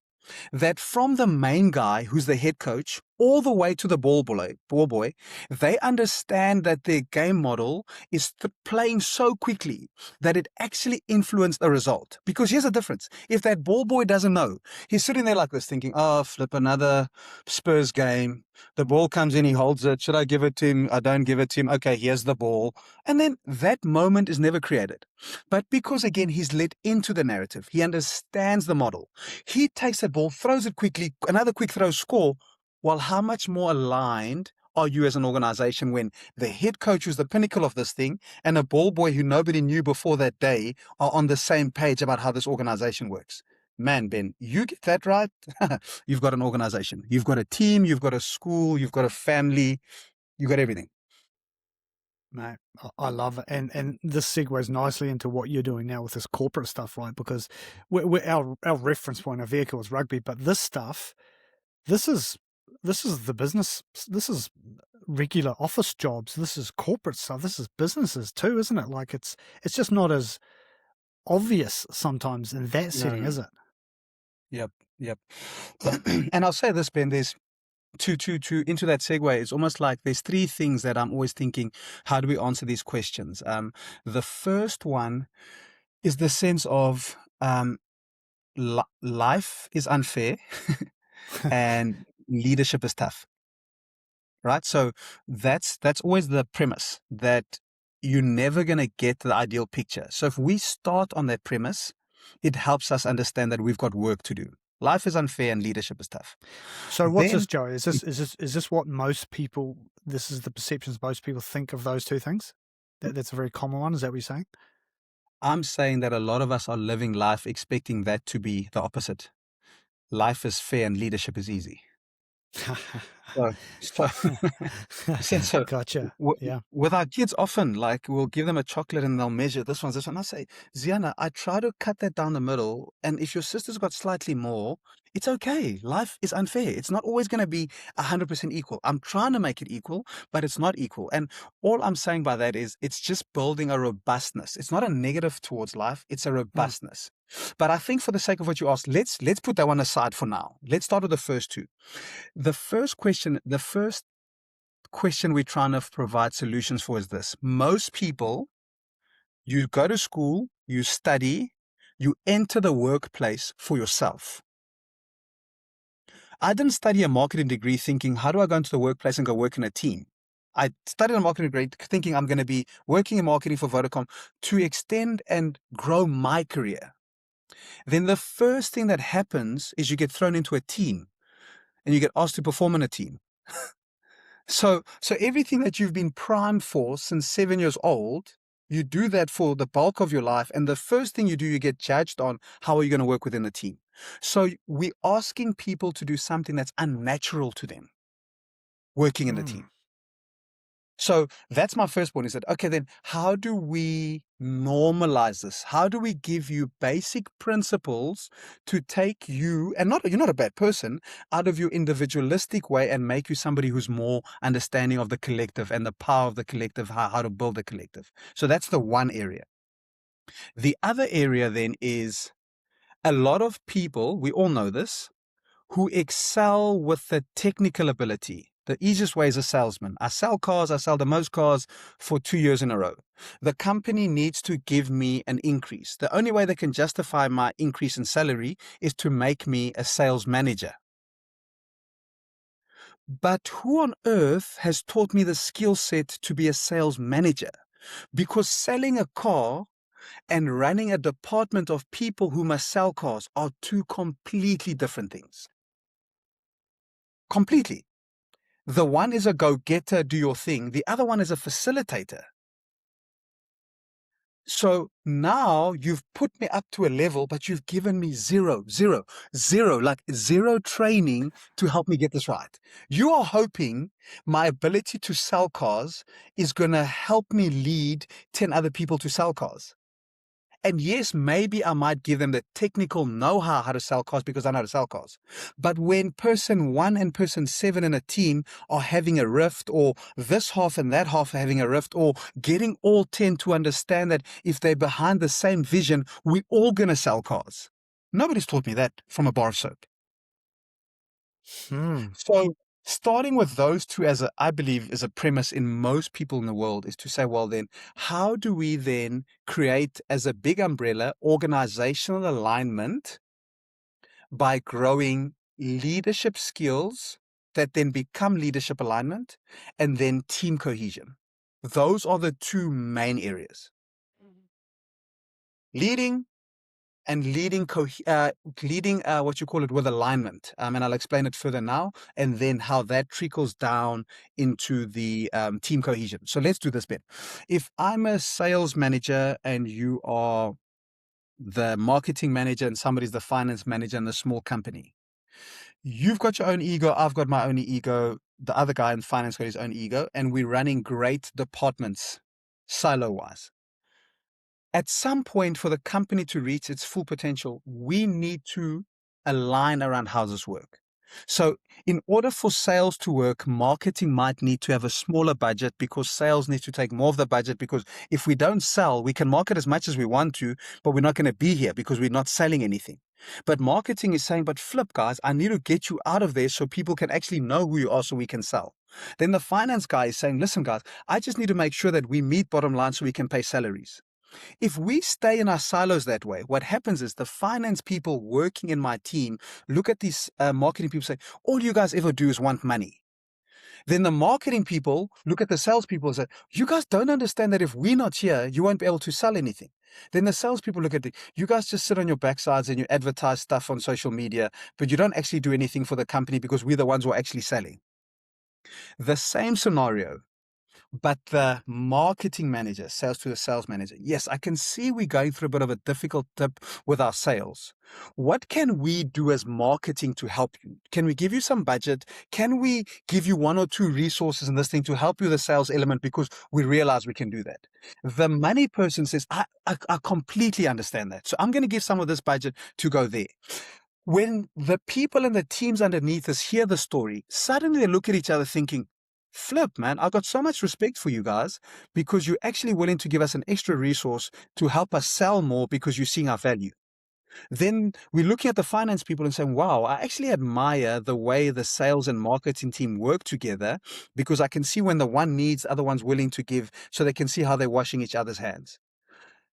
that from the main guy who's the head coach all the way to the ball boy, they understand that their game model is playing so quickly that it actually influenced the result. Because here's the difference. If that ball boy doesn't know, he's sitting there like this thinking, oh, flip, another Spurs game. The ball comes in, he holds it. Should I give it to him? I don't give it to him. Okay, here's the ball. And then that moment is never created. But because, again, he's led into the narrative, he understands the model. He takes that ball, throws it quickly, another quick throw, score. Well, how much more aligned are you as an organization when the head coach, who's the pinnacle of this thing, and a ball boy who nobody knew before that day are on the same page about how this organization works? Man, Ben, you get that right, you've got an organization. You've got a team, you've got a school, you've got a family, you've got everything. Mate, I love it, and this segues nicely into what you're doing now with this corporate stuff, right? Because our reference point, our vehicle is rugby, but this stuff, this is the business. This is regular office jobs. This is corporate stuff. This is businesses too, isn't it? Like it's just not as obvious sometimes in that setting, is it? Yep. And I'll say this, Ben, there's to into that segue, it's almost like there's three things that I'm always thinking, how do we answer these questions? The first one is the sense of life is unfair and leadership is tough, right? So that's always the premise, that you're never going to get the ideal picture. So if we start on that premise, it helps us understand that we've got work to do. Life is unfair and leadership is tough. So what's this, Joey? Is this what most people? This is the perceptions most people think of those two things. That's a very common one. Is that what you're saying? I'm saying that a lot of us are living life expecting that to be the opposite. Life is fair and leadership is easy. So Gotcha. Yeah. with our kids, often like we'll give them a chocolate and they'll measure this one. I say, Ziana, I try to cut that down the middle. And if your sister's got slightly more, it's okay. Life is unfair. It's not always going to be 100% equal. I'm trying to make it equal, but it's not equal. And all I'm saying by that is it's just building a robustness. It's not a negative towards life. It's a robustness. But I think for the sake of what you asked, let's put that one aside for now. Let's start with the first two. The first question we're trying to provide solutions for is this. Most people, you go to school, you study, you enter the workplace for yourself. I didn't study a marketing degree thinking, how do I go into the workplace and go work in a team? I studied a marketing degree thinking I'm going to be working in marketing for Vodacom to extend and grow my career. Then the first thing that happens is you get thrown into a team and you get asked to perform in a team. So everything that you've been primed for since 7 years old, you do that for the bulk of your life. And the first thing you do, you get judged on how are you going to work within the team. So we're asking people to do something that's unnatural to them, working in a team. So that's my first point, is that, okay, then how do we normalize this? How do we give you basic principles to take you, and not, you're not a bad person, out of your individualistic way and make you somebody who's more understanding of the collective and the power of the collective, how to build the collective. So that's the one area. The other area then is a lot of people, we all know this, who excel with the technical ability. The easiest way is a salesman. I sell cars, I sell the most cars for 2 years in a row. The company needs to give me an increase. The only way they can justify my increase in salary is to make me a sales manager. But who on earth has taught me the skill set to be a sales manager? Because selling a car and running a department of people who must sell cars are two completely different things. Completely. The one is a go-getter, do your thing. The other one is a facilitator. So now you've put me up to a level, but you've given me zero training to help me get this right. You are hoping my ability to sell cars is going to help me lead 10 other people to sell cars. And yes, maybe I might give them the technical know-how to sell cars because I know how to sell cars. But when person 1 and person 7 in a team are having a rift, or this half and that half are having a rift, or getting all 10 to understand that if they're behind the same vision, we're all going to sell cars. Nobody's taught me that from a bar of soap. So starting with those two, I believe is a premise in most people in the world, is to say, well, then how do we then create, as a big umbrella, organizational alignment by growing leadership skills that then become leadership alignment, and then team cohesion? Those are the two main areas. Leading and leading what you call it with alignment. And I'll explain it further now, and then how that trickles down into the team cohesion. So let's do this bit. If I'm a sales manager and you are the marketing manager and somebody's the finance manager in a small company, you've got your own ego, I've got my own ego, the other guy in finance got his own ego, and we're running great departments silo-wise. At some point, for the company to reach its full potential, we need to align around how this work. So in order for sales to work, marketing might need to have a smaller budget, because sales needs to take more of the budget, because if we don't sell, we can market as much as we want to, but we're not going to be here because we're not selling anything. But marketing is saying, but flip, guys, I need to get you out of there so people can actually know who you are so we can sell. Then the finance guy is saying, listen, guys, I just need to make sure that we meet bottom line so we can pay salaries. If we stay in our silos that way, what happens is the finance people working in my team look at these marketing people, say, all you guys ever do is want money. Then the marketing people look at the salespeople and say, you guys don't understand that if we're not here, you won't be able to sell anything. Then the salespeople look at you guys just sit on your backsides and you advertise stuff on social media, but you don't actually do anything for the company because we're the ones who are actually selling. The same scenario, but the marketing manager says to the sales manager, yes, I can see we're going through a bit of a difficult dip with our sales. What can we do as marketing to help you? Can we give you some budget? Can we give you 1 or 2 resources in this thing to help you with the sales element, because we realize we can do that? The money person says, I completely understand that. So I'm going to give some of this budget to go there. When the people and the teams underneath us hear the story, suddenly they look at each other thinking, flip, man, I've got so much respect for you guys, because you're actually willing to give us an extra resource to help us sell more because you're seeing our value. Then we're looking at the finance people and saying, wow, I actually admire the way the sales and marketing team work together, because I can see when the one needs, the other one's willing to give, so they can see how they're washing each other's hands.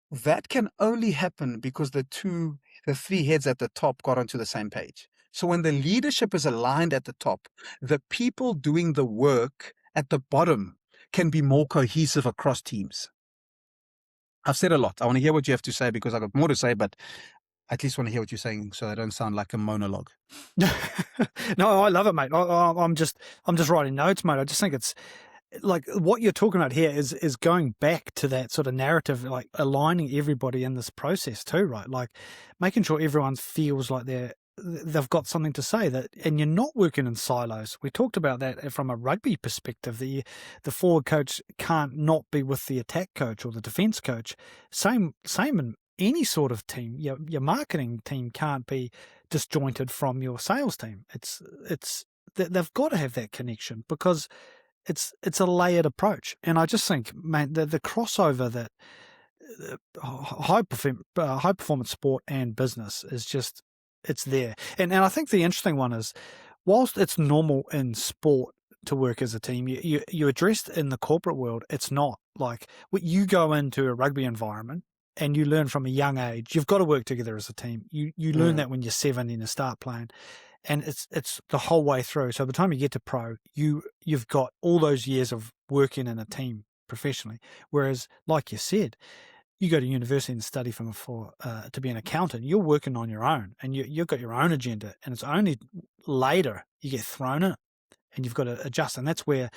That can only happen because the 3 heads at the top got onto the same page. So when the leadership is aligned at the top, the people doing the work at the bottom can be more cohesive across teams. I've said a lot. I want to hear what you have to say, because I've got more to say, but I at least want to hear what you're saying so I don't sound like a monologue. No, I love it, mate. I'm just writing notes, mate. I just think it's like what you're talking about here is going back to that sort of narrative, like aligning everybody in this process too, right? Like making sure everyone feels like they're they've got something to say, that, and you're not working in silos. We talked about that from a rugby perspective. The forward coach can't not be with the attack coach or the defence coach. Same in any sort of team. Your marketing team can't be disjointed from your sales team. They've got to have that connection, because it's a layered approach. And I just think, man, the crossover that high performance sport and business is just, it's there. And I think the interesting one is, whilst it's normal in sport to work as a team, you addressed in the corporate world, it's not. Like, you go into a rugby environment and you learn from a young age, you've got to work together as a team. You learn that when you're 7 and you start playing. And it's the whole way through. So by the time you get to pro, you've got all those years of working in a team professionally. Whereas, like you said, you go to university and study to be an accountant, you're working on your own, and you've got your own agenda, and it's only later you get thrown in, and you've got to adjust. And that's where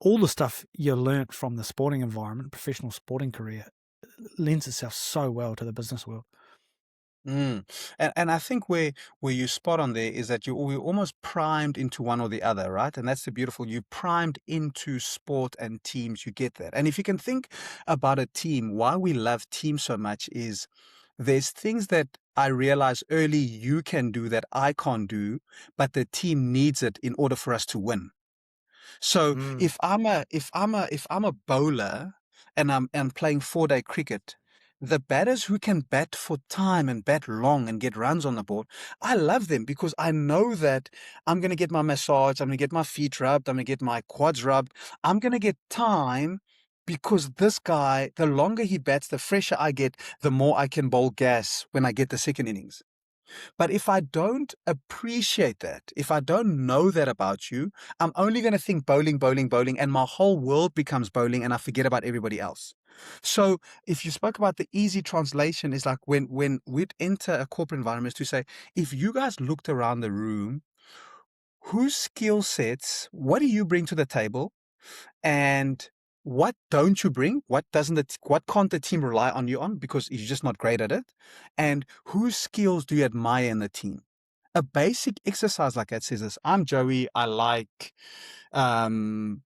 all the stuff you learnt from the sporting environment, professional sporting career, lends itself so well to the business world. And I think where you spot on there is that we're almost primed into one or the other, right? And that's the beautiful. You primed into sport and teams. You get that. And if you can think about a team, why we love teams so much is there's things that I realize early you can do that I can't do, but the team needs it in order for us to win. So if I'm a bowler and I'm playing 4-day cricket, the batters who can bat for time and bat long and get runs on the board, I love them because I know that I'm going to get my massage, I'm going to get my feet rubbed, I'm going to get my quads rubbed, I'm going to get time, because this guy, the longer he bats, the fresher I get, the more I can bowl gas when I get the second innings. But if I don't appreciate that, if I don't know that about you, I'm only going to think bowling, bowling, bowling, and my whole world becomes bowling and I forget about everybody else. So if you spoke about the easy translation, is like when we'd enter a corporate environment, to say, if you guys looked around the room, whose skill sets, what do you bring to the table? And what don't you bring? What can't the team rely on you on because you're just not great at it? And whose skills do you admire in the team? A basic exercise like that says this: I'm Joey, I like admin.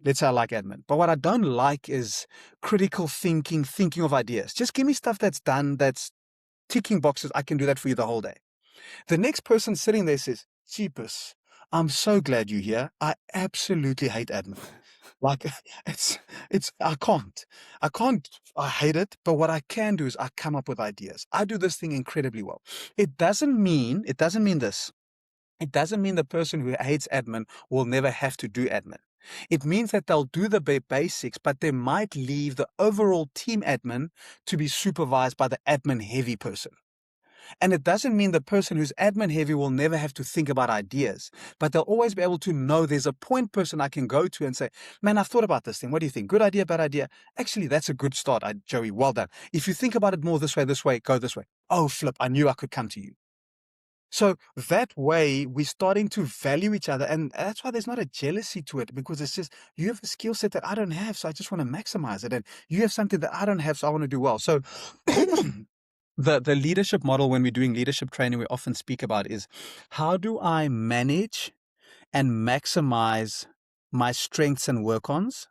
Let's say I like admin. But what I don't like is critical thinking of ideas. Just give me stuff that's done, that's ticking boxes. I can do that for you the whole day. The next person sitting there says, Jeepers, I'm so glad you're here. I absolutely hate admin. Like, I can't, I hate it. But what I can do is I come up with ideas. I do this thing incredibly well. It doesn't mean this. It doesn't mean the person who hates admin will never have to do admin. It means that they'll do the basics, but they might leave the overall team admin to be supervised by the admin heavy person. And it doesn't mean the person who's admin heavy will never have to think about ideas, but they'll always be able to know there's a point person I can go to and say, man, I've thought about this thing. What do you think? Good idea, bad idea? Actually, that's a good start, Joey. Well done. If you think about it more this way, go this way. Oh, flip, I knew I could come to you. So that way, we're starting to value each other. And that's why there's not a jealousy to it, because it's just, you have a skill set that I don't have, so I just want to maximize it. And you have something that I don't have, so I want to do well. So the leadership model, when we're doing leadership training, we often speak about is, how do I manage and maximize my strengths and work-ons?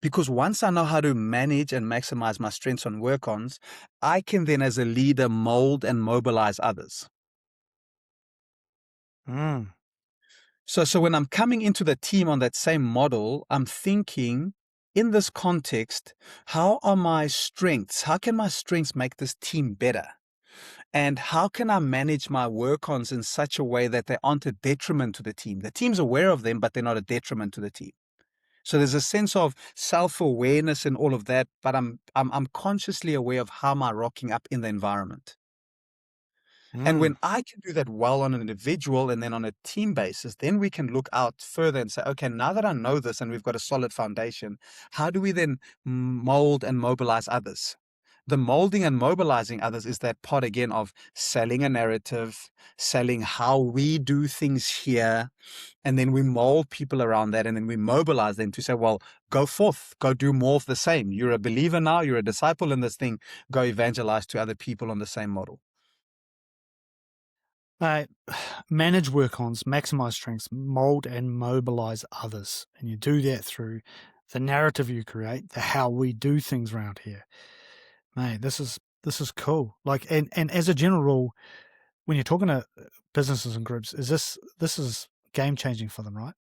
Because once I know how to manage and maximize my strengths and work-ons, I can then, as a leader, mold and mobilize others. So when I'm coming into the team on that same model, I'm thinking, in this context, how are my strengths? How can my strengths make this team better? And how can I manage my work-ons in such a way that they aren't a detriment to the team? The team's aware of them, but they're not a detriment to the team. So there's a sense of self-awareness and all of that, but I'm consciously aware of how am I rocking up in the environment. And when I can do that well on an individual and then on a team basis, then we can look out further and say, okay, now that I know this and we've got a solid foundation, how do we then mold and mobilize others? The molding and mobilizing others is that part again of selling a narrative, selling how we do things here, and then we mold people around that, and then we mobilize them to say, well, go forth, go do more of the same. You're a believer now, you're a disciple in this thing, go evangelize to other people on the same model. Uh, Manage work-ons, maximize strengths, mold and mobilize others. And you do that through the narrative you create, the how we do things around here. Mate, this is cool. Like, and as a general rule, when you're talking to businesses and groups, this is game changing for them, right?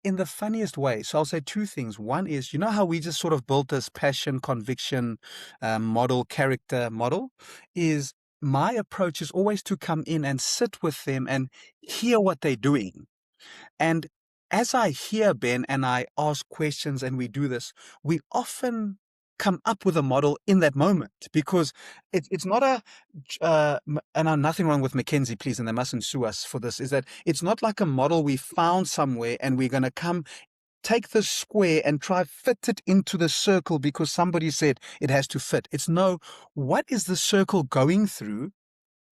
In the funniest way. So I'll say two things. One is, you know how we just sort of built this passion, conviction model, character model? Is my approach is always to come in and sit with them and hear what they're doing. And as I hear Ben and I ask questions and we do this, we often come up with a model in that moment because it's not and I'm nothing wrong with McKinsey, please, and they mustn't sue us for this, is that it's not like a model we found somewhere and we're going to come take the square and try fit it into the circle because somebody said it has to fit. It's no, what is the circle going through?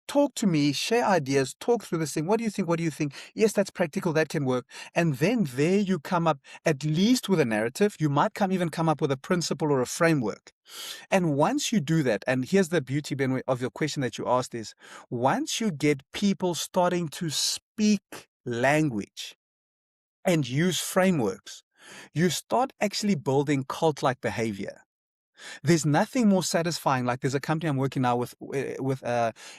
Talk to me, share ideas, talk through this thing. What do you think? What do you think? Yes, that's practical. That can work. And then there you come up at least with a narrative. You might even come up with a principle or a framework. And once you do that, and here's the beauty, Ben, of your question that you asked is, once you get people starting to speak language and use frameworks, you start actually building cult-like behavior. There's nothing more satisfying. Like there's a company I'm working now with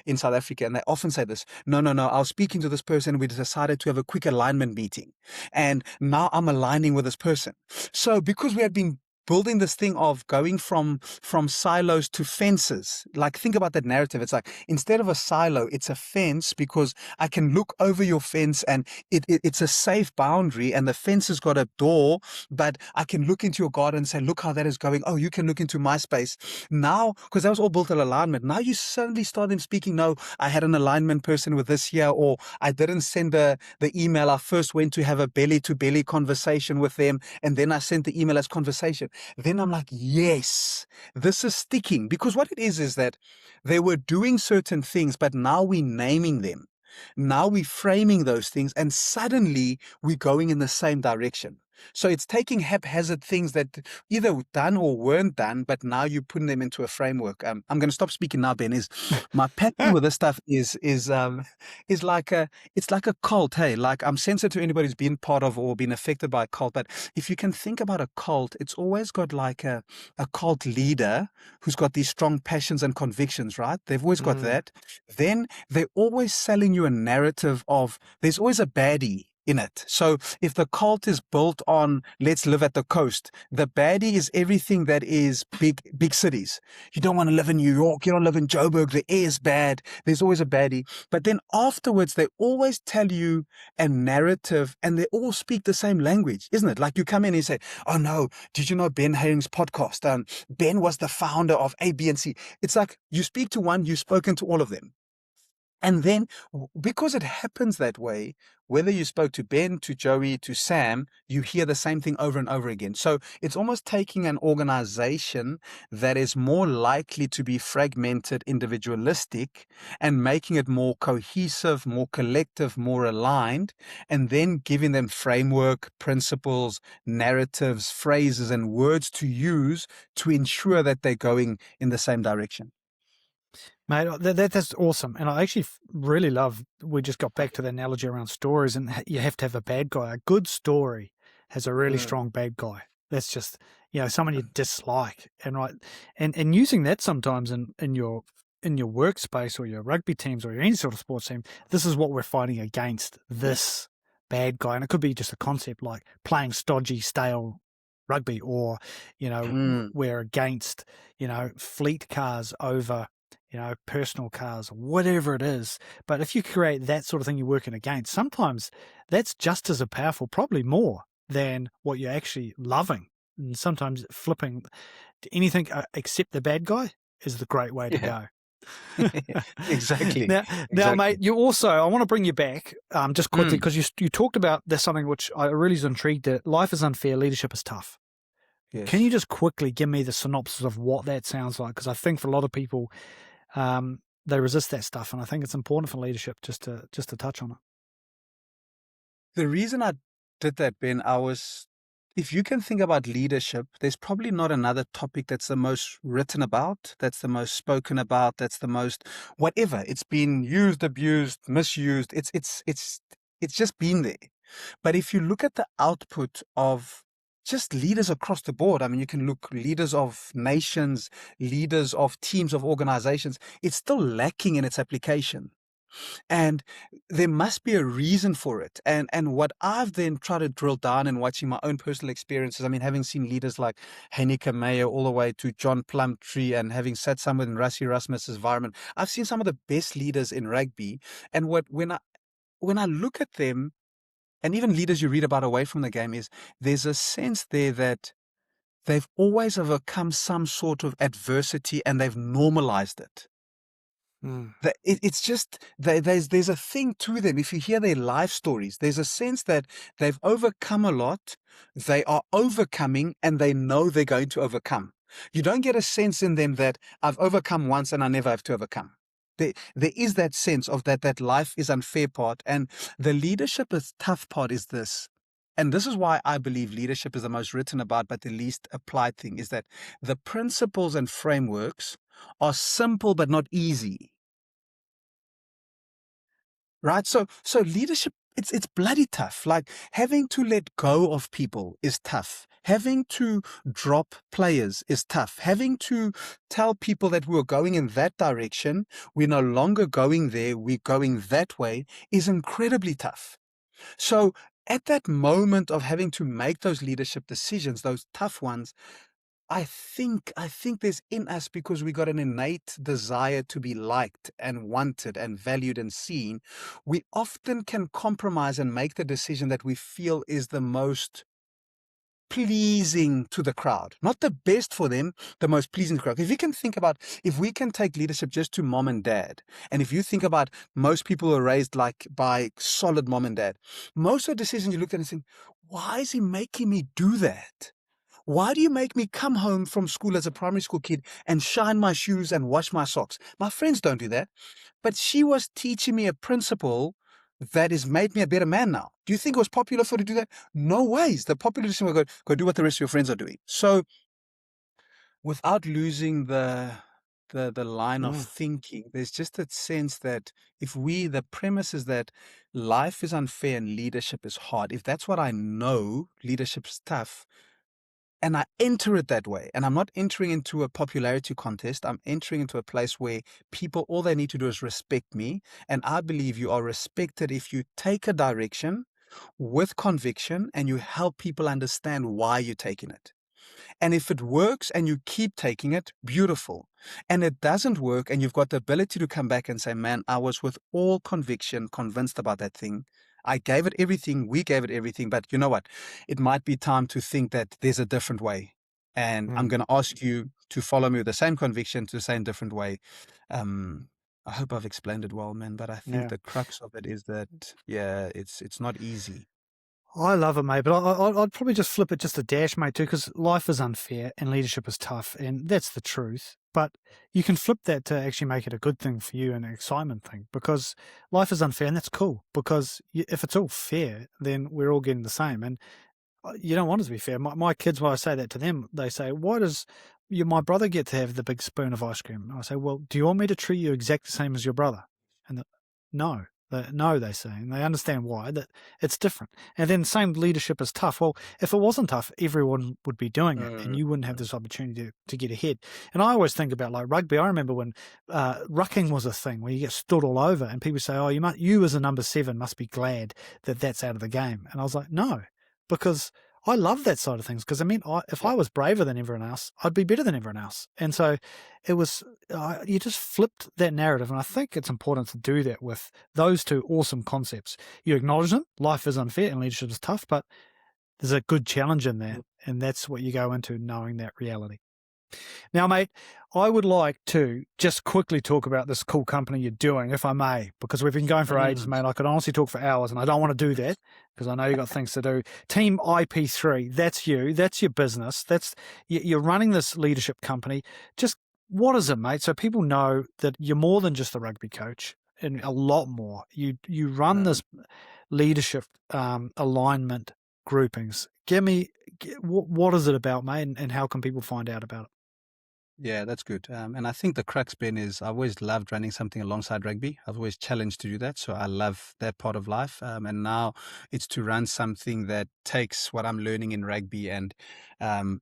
in South Africa, and they often say this. No, no, no. I was speaking to this person. We decided to have a quick alignment meeting, and now I'm aligning with this person. So because we had been building this thing of going from silos to fences, like think about that narrative. It's like instead of a silo, it's a fence because I can look over your fence and it's a safe boundary, and the fence has got a door, but I can look into your garden and say, look how that is going. Oh, you can look into my space. Now, because that was all built on alignment, now you suddenly start them speaking, no, I had an alignment person with this here, or I didn't send the email. I first went to have a belly-to-belly conversation with them, and then I sent the email as conversation. Then I'm like, yes, this is sticking. Because what it is that they were doing certain things, but now we're naming them. Now we're framing those things, and suddenly we're going in the same direction. So it's taking haphazard things that either done or weren't done, but now you're putting them into a framework. I'm going to stop speaking now, Ben. Is my pattern with this stuff is like it's like a cult. Hey, like I'm sensitive to anybody who's been part of or been affected by a cult. But if you can think about a cult, it's always got like a cult leader who's got these strong passions and convictions, right? They've always got that. Then they're always selling you a narrative of there's always a baddie in it. So if the cult is built on let's live at the coast, the baddie is everything that is big cities. You don't want to live in New York, you don't live in Joburg, the air is bad. There's always a baddie. But then afterwards they always tell you a narrative and they all speak the same language, isn't it? Like you come in and you say, oh no, did you know Ben Haring's podcast? Ben was the founder of A, B, and C. It's like you speak to one, you've spoken to all of them. And then, because it happens that way, whether you spoke to Ben, to Joey, to Sam, you hear the same thing over and over again. So it's almost taking an organization that is more likely to be fragmented, individualistic, and making it more cohesive, more collective, more aligned, and then giving them framework, principles, narratives, phrases, and words to use to ensure that they're going in the same direction. Mate, that's awesome. And I actually really love, we just got back to the analogy around stories, and you have to have a bad guy. A good story has a really strong bad guy. That's just, someone you dislike. And right. And using that sometimes in your workspace or your rugby teams or any sort of sports team, this is what we're fighting against, this bad guy. And it could be just a concept like playing stodgy, stale rugby, or, we're against, fleet cars over personal cars, whatever it is. But if you create that sort of thing you're working against, sometimes that's just as powerful, probably more than what you're actually loving. And sometimes flipping to anything except the bad guy is the great way to go. Exactly. Now, mate, you also, I want to bring you back just quickly because you talked about there's something which I really was intrigued at. Life is unfair, leadership is tough. Yes. Can you just quickly give me the synopsis of what that sounds like? Because I think for a lot of people, they resist that stuff, and I think it's important for leadership just to touch on it. The reason I did that, Ben, I was if you can think about leadership, there's probably not another topic that's the most written about, that's the most spoken about, that's the most whatever. It's been used, abused, misused. It's just been there. But if you look at the output of just leaders across the board, I mean, you can look leaders of nations, leaders of teams, of organizations, it's still lacking in its application. And there must be a reason for it. And what I've then tried to drill down in watching my own personal experiences, I mean, having seen leaders like Heineke Meyer all the way to John Plumtree, and having sat somewhere in Rassie Erasmus's environment, I've seen some of the best leaders in rugby. And when I look at them, and even leaders you read about away from the game, is there's a sense there that they've always overcome some sort of adversity and they've normalized it. It's just there's a thing to them. If you hear their life stories, there's a sense that they've overcome a lot, they are overcoming, and they know they're going to overcome. You don't get a sense in them that I've overcome once and I never have to overcome. There is that sense of that life is unfair part, and the leadership is tough part is this. And this is why I believe leadership is the most written about, but the least applied thing, is that the principles and frameworks are simple but not easy. Right? So leadership, it's bloody tough. Like, having to let go of people is tough. Having to drop players is tough. Having to tell people that we're going in that direction, we're no longer going there, we're going that way, is incredibly tough. So at that moment of having to make those leadership decisions, those tough ones, I think there's in us, because we got an innate desire to be liked and wanted and valued and seen, we often can compromise and make the decision that we feel is the most pleasing to the crowd. Not the best for them, the most pleasing to the crowd. If you can think about, if we can take leadership just to mom and dad, and if you think about most people who are raised like by solid mom and dad, most of the decisions you look at and think, why is he making me do that? Why do you make me come home from school as a primary school kid and shine my shoes and wash my socks? My friends don't do that. But she was teaching me a principle that has made me a better man now. Do you think it was popular for her to do that? No ways. The popular decision was go do what the rest of your friends are doing. So without losing the line of thinking, there's just that sense that the premise is that life is unfair and leadership is hard. If that's what I know, leadership's tough, and I enter it that way, and I'm not entering into a popularity contest, I'm entering into a place where people, all they need to do is respect me. And I believe you are respected if you take a direction with conviction and you help people understand why you're taking it. And if it works and you keep taking it, beautiful. And it doesn't work and you've got the ability to come back and say, man, I was with all conviction convinced about that thing. I gave it everything. We gave it everything. But you know what? It might be time to think that there's a different way. And I'm going to ask you to follow me with the same conviction to the same different way. I hope I've explained it well, man. But I think the crux of it is that, it's not easy. I love it, mate, but I'd probably just flip it just a dash, mate, too, because life is unfair and leadership is tough, and that's the truth. But you can flip that to actually make it a good thing for you and an excitement thing, because life is unfair, and that's cool, because if it's all fair, then we're all getting the same, and you don't want it to be fair. My kids, when I say that to them, they say, why does my brother get to have the big spoon of ice cream? And I say, well, do you want me to treat you exactly the same as your brother? And no. No, they say, and they understand why, that it's different. And then same leadership is tough. Well, if it wasn't tough, everyone would be doing it, and you wouldn't have this opportunity to get ahead. And I always think about like rugby. I remember when rucking was a thing where you get stood all over, and people say, oh, you as a number 7 must be glad that that's out of the game. And I was like, no, because I love that side of things, because if I was braver than everyone else, I'd be better than everyone else. And so it was, you just flipped that narrative. And I think it's important to do that with those two awesome concepts. You acknowledge them, life is unfair and leadership is tough, but there's a good challenge in that. And that's what you go into, knowing that reality. Now, mate, I would like to just quickly talk about this cool company you're doing, if I may, because we've been going for ages, mate. I could honestly talk for hours, and I don't want to do that because I know you've got things to do. Team IP3, that's you. That's your business. You're running this leadership company. Just what is it, mate? So people know that you're more than just a rugby coach, and a lot more. You run this leadership alignment groupings. What is it about, mate, and how can people find out about it? Yeah, that's good. And I think the crux, Ben, is I always loved running something alongside rugby. I've always challenged to do that. So I love that part of life. And now it's to run something that takes what I'm learning in rugby and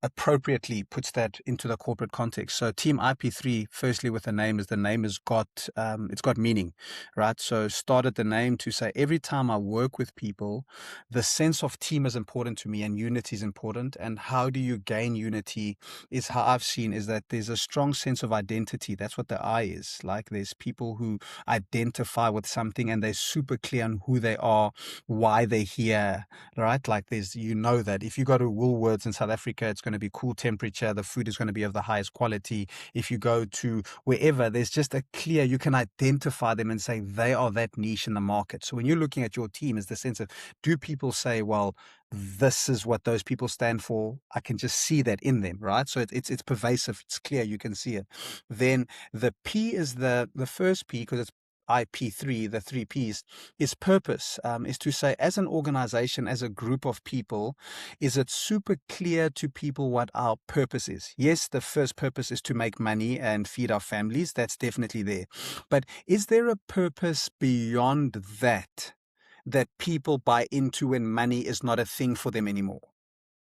appropriately puts that into the corporate context. So Team IP3, firstly, with the name, is the name has got, it's got meaning, right? So started the name to say every time I work with people, the sense of team is important to me and unity is important. And how do you gain unity is how I've seen is that there's a strong sense of identity. That's what the I is. Like there's people who identify with something and they're super clear on who they are, why they're here, right? Like there's, that if you go to Woolworths in South Africa, it's going to be cool temperature. The food is going to be of the highest quality. If you go to wherever, there's just a clear, you can identify them and say they are that niche in the market. So when you're looking at your team, is the sense of, do people say, well, this is what those people stand for? I can just see that in them, right? So it's pervasive. It's clear. You can see it. Then the P is the first P, because it's IP3, the three Ps, is purpose, is to say, as an organization, as a group of people, is it super clear to people what our purpose is? Yes, the first purpose is to make money and feed our families. That's definitely there. But is there a purpose beyond that people buy into when money is not a thing for them anymore?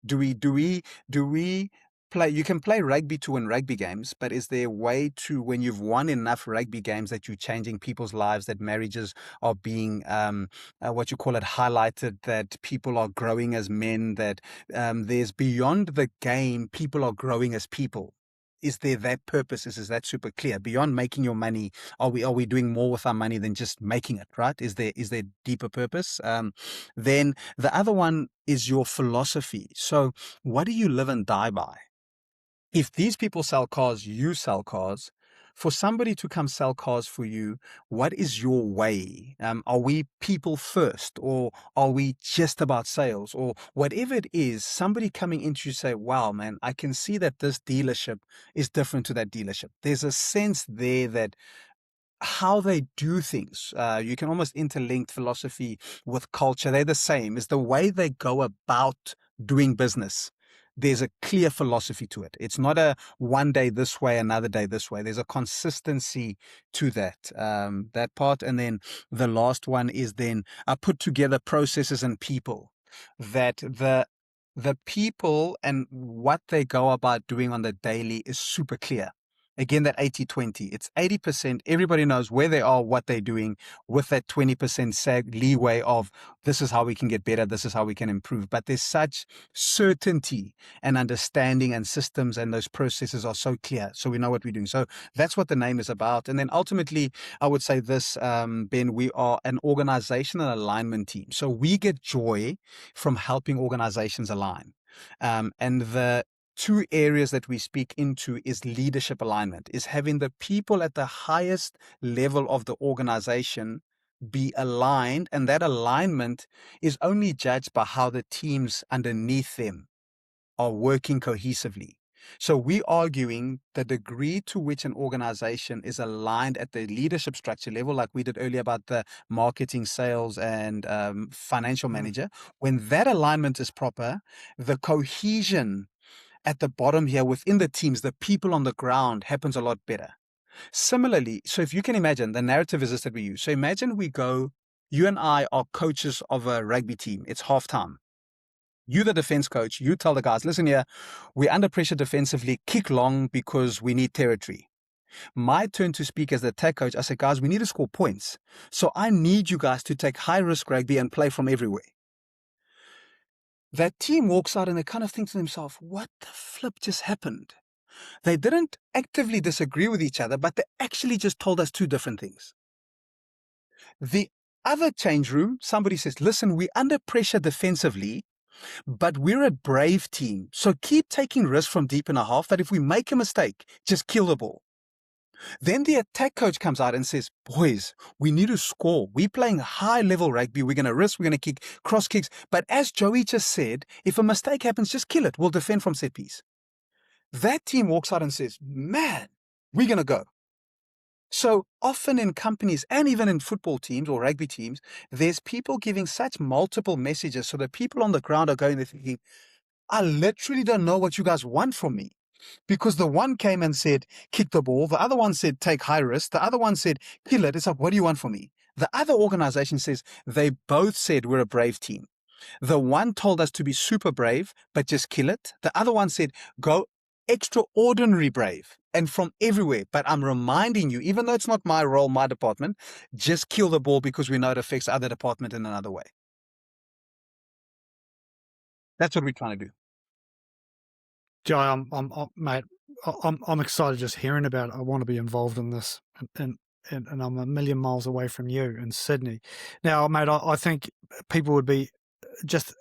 Do we play? You can play rugby to win rugby games, but is there a way to, when you've won enough rugby games, that you're changing people's lives, that marriages are being what you call it, highlighted, that people are growing as men, that there's beyond the game, people are growing as people? Is there that purpose? Is that super clear? Beyond making your money, are we doing more with our money than just making it, right? Is there deeper purpose? Then the other one is your philosophy. So what do you live and die by? If these people sell cars, you sell cars. For somebody to come sell cars for you, what is your way? Are we people first, or are we just about sales, or whatever it is? Somebody coming into you say, wow, man, I can see that this dealership is different to that dealership. There's a sense there that how they do things. You can almost interlink philosophy with culture. They're the same. It's the way they go about doing business. There's a clear philosophy to it. It's not a one day this way, another day this way. There's a consistency to that part. And then the last one is then put together processes and people, that the people and what they go about doing on the daily is super clear. Again, that 80-20, it's 80%. Everybody knows where they are, what they're doing, with that 20% leeway of, this is how we can get better, this is how we can improve. But there's such certainty and understanding, and systems and those processes are so clear. So we know what we're doing. So that's what the name is about. And then ultimately, I would say this, Ben, we are an organizational alignment team. So we get joy from helping organizations align. And the two areas that we speak into is leadership alignment, is having the people at the highest level of the organization be aligned. And that alignment is only judged by how the teams underneath them are working cohesively. So we're arguing the degree to which an organization is aligned at the leadership structure level, like we did earlier about the marketing, sales, and financial manager. When that alignment is proper, the cohesion at the bottom here within the teams, the people on the ground, happens a lot better. Similarly, so if you can imagine, the narrative is this that we use. So imagine you and I are coaches of a rugby team. It's halftime. You, the defense coach, you tell the guys, listen here, we're under pressure defensively, kick long because we need territory. My turn to speak as the attack coach, I say, guys, we need to score points. So I need you guys to take high risk rugby and play from everywhere. That team walks out and they kind of think to themselves, what the flip just happened? They didn't actively disagree with each other, but they actually just told us two different things. The other change room, somebody says, listen, we're under pressure defensively, but we're a brave team. So keep taking risks from deep in a half, that if we make a mistake, just kill the ball. Then the attack coach comes out and says, boys, we need to score. We're playing high level rugby. We're going to risk, we're going to kick cross kicks. But as Joey just said, if a mistake happens, just kill it. We'll defend from set piece. That team walks out and says, man, we're going to go. So often in companies and even in football teams or rugby teams, there's people giving such multiple messages. So the people on the ground are going there thinking, I literally don't know what you guys want from me. Because the one came and said, kick the ball. The other one said, take high risk. The other one said, kill it. It's like, what do you want from me? The other organization says, they both said we're a brave team. The one told us to be super brave, but just kill it. The other one said, go extraordinary brave and from everywhere. But I'm reminding you, even though it's not my role, my department, just kill the ball because we know it affects other department in another way. That's what we're trying to do. Joe, mate, I'm excited just hearing about it. I want to be involved in this, and I'm a million miles away from you in Sydney. Now, mate, I think people would be just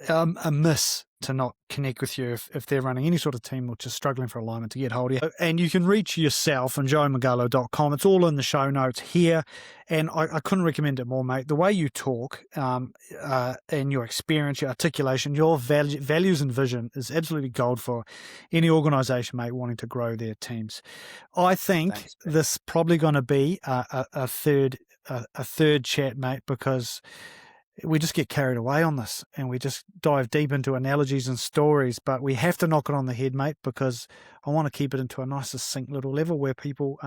amiss to not connect with you if they're running any sort of team or just struggling for alignment to get hold of you. And you can reach yourself on joeymongalo.com. It's all in the show notes here. And I couldn't recommend it more, mate. The way you talk and your experience, your articulation, your values and vision is absolutely gold for any organisation, mate, wanting to grow their teams. I think this is probably going to be a third chat, mate, because we just get carried away on this and we just dive deep into analogies and stories, but we have to knock it on the head, mate, because I want to keep it into a nice, succinct little level where people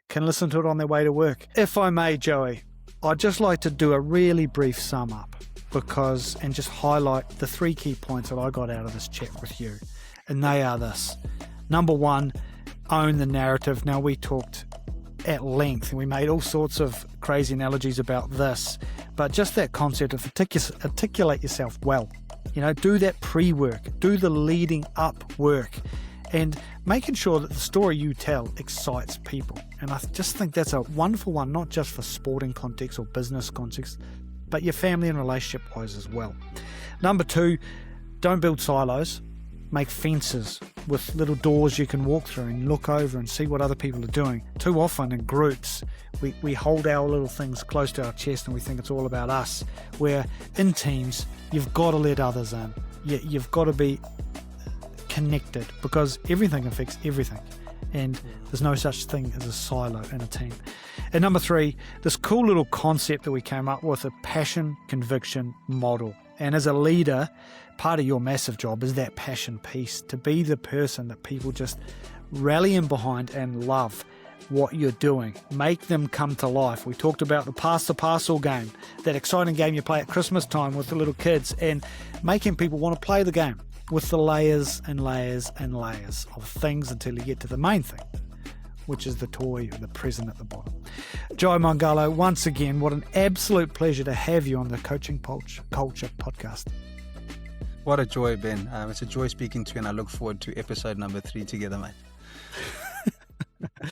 can listen to it on their way to work. If I may, Joey, I'd just like to do a really brief sum up and just highlight the 3 key points that I got out of this chat with you. And they are this. Number 1, own the narrative. Now, we talked at length and we made all sorts of crazy analogies about this, but just that concept of articulate yourself well. Do that pre-work, do the leading up work, and making sure that the story you tell excites people. And I just think that's a wonderful one, not just for sporting context or business context, but your family and relationship wise as well. Number 2, don't build silos. Make fences with little doors you can walk through and look over and see what other people are doing. Too often in groups, we hold our little things close to our chest and we think it's all about us, where in teams, you've got to let others in. You've got to be connected because everything affects everything. And there's no such thing as a silo in a team. And number 3, this cool little concept that we came up with, a passion, conviction model. And as a leader, part of your massive job is that passion piece, to be the person that people just rally in behind and love what you're doing. Make them come to life. We talked about the pass the parcel game, that exciting game you play at Christmas time with the little kids, and making people want to play the game with the layers and layers and layers of things until you get to the main thing, which is the toy or the present at the bottom. Joey Mongalo, once again, what an absolute pleasure to have you on the Coaching Culture podcast. What a joy, Ben. It's a joy speaking to you, and I look forward to episode number 3 together, mate.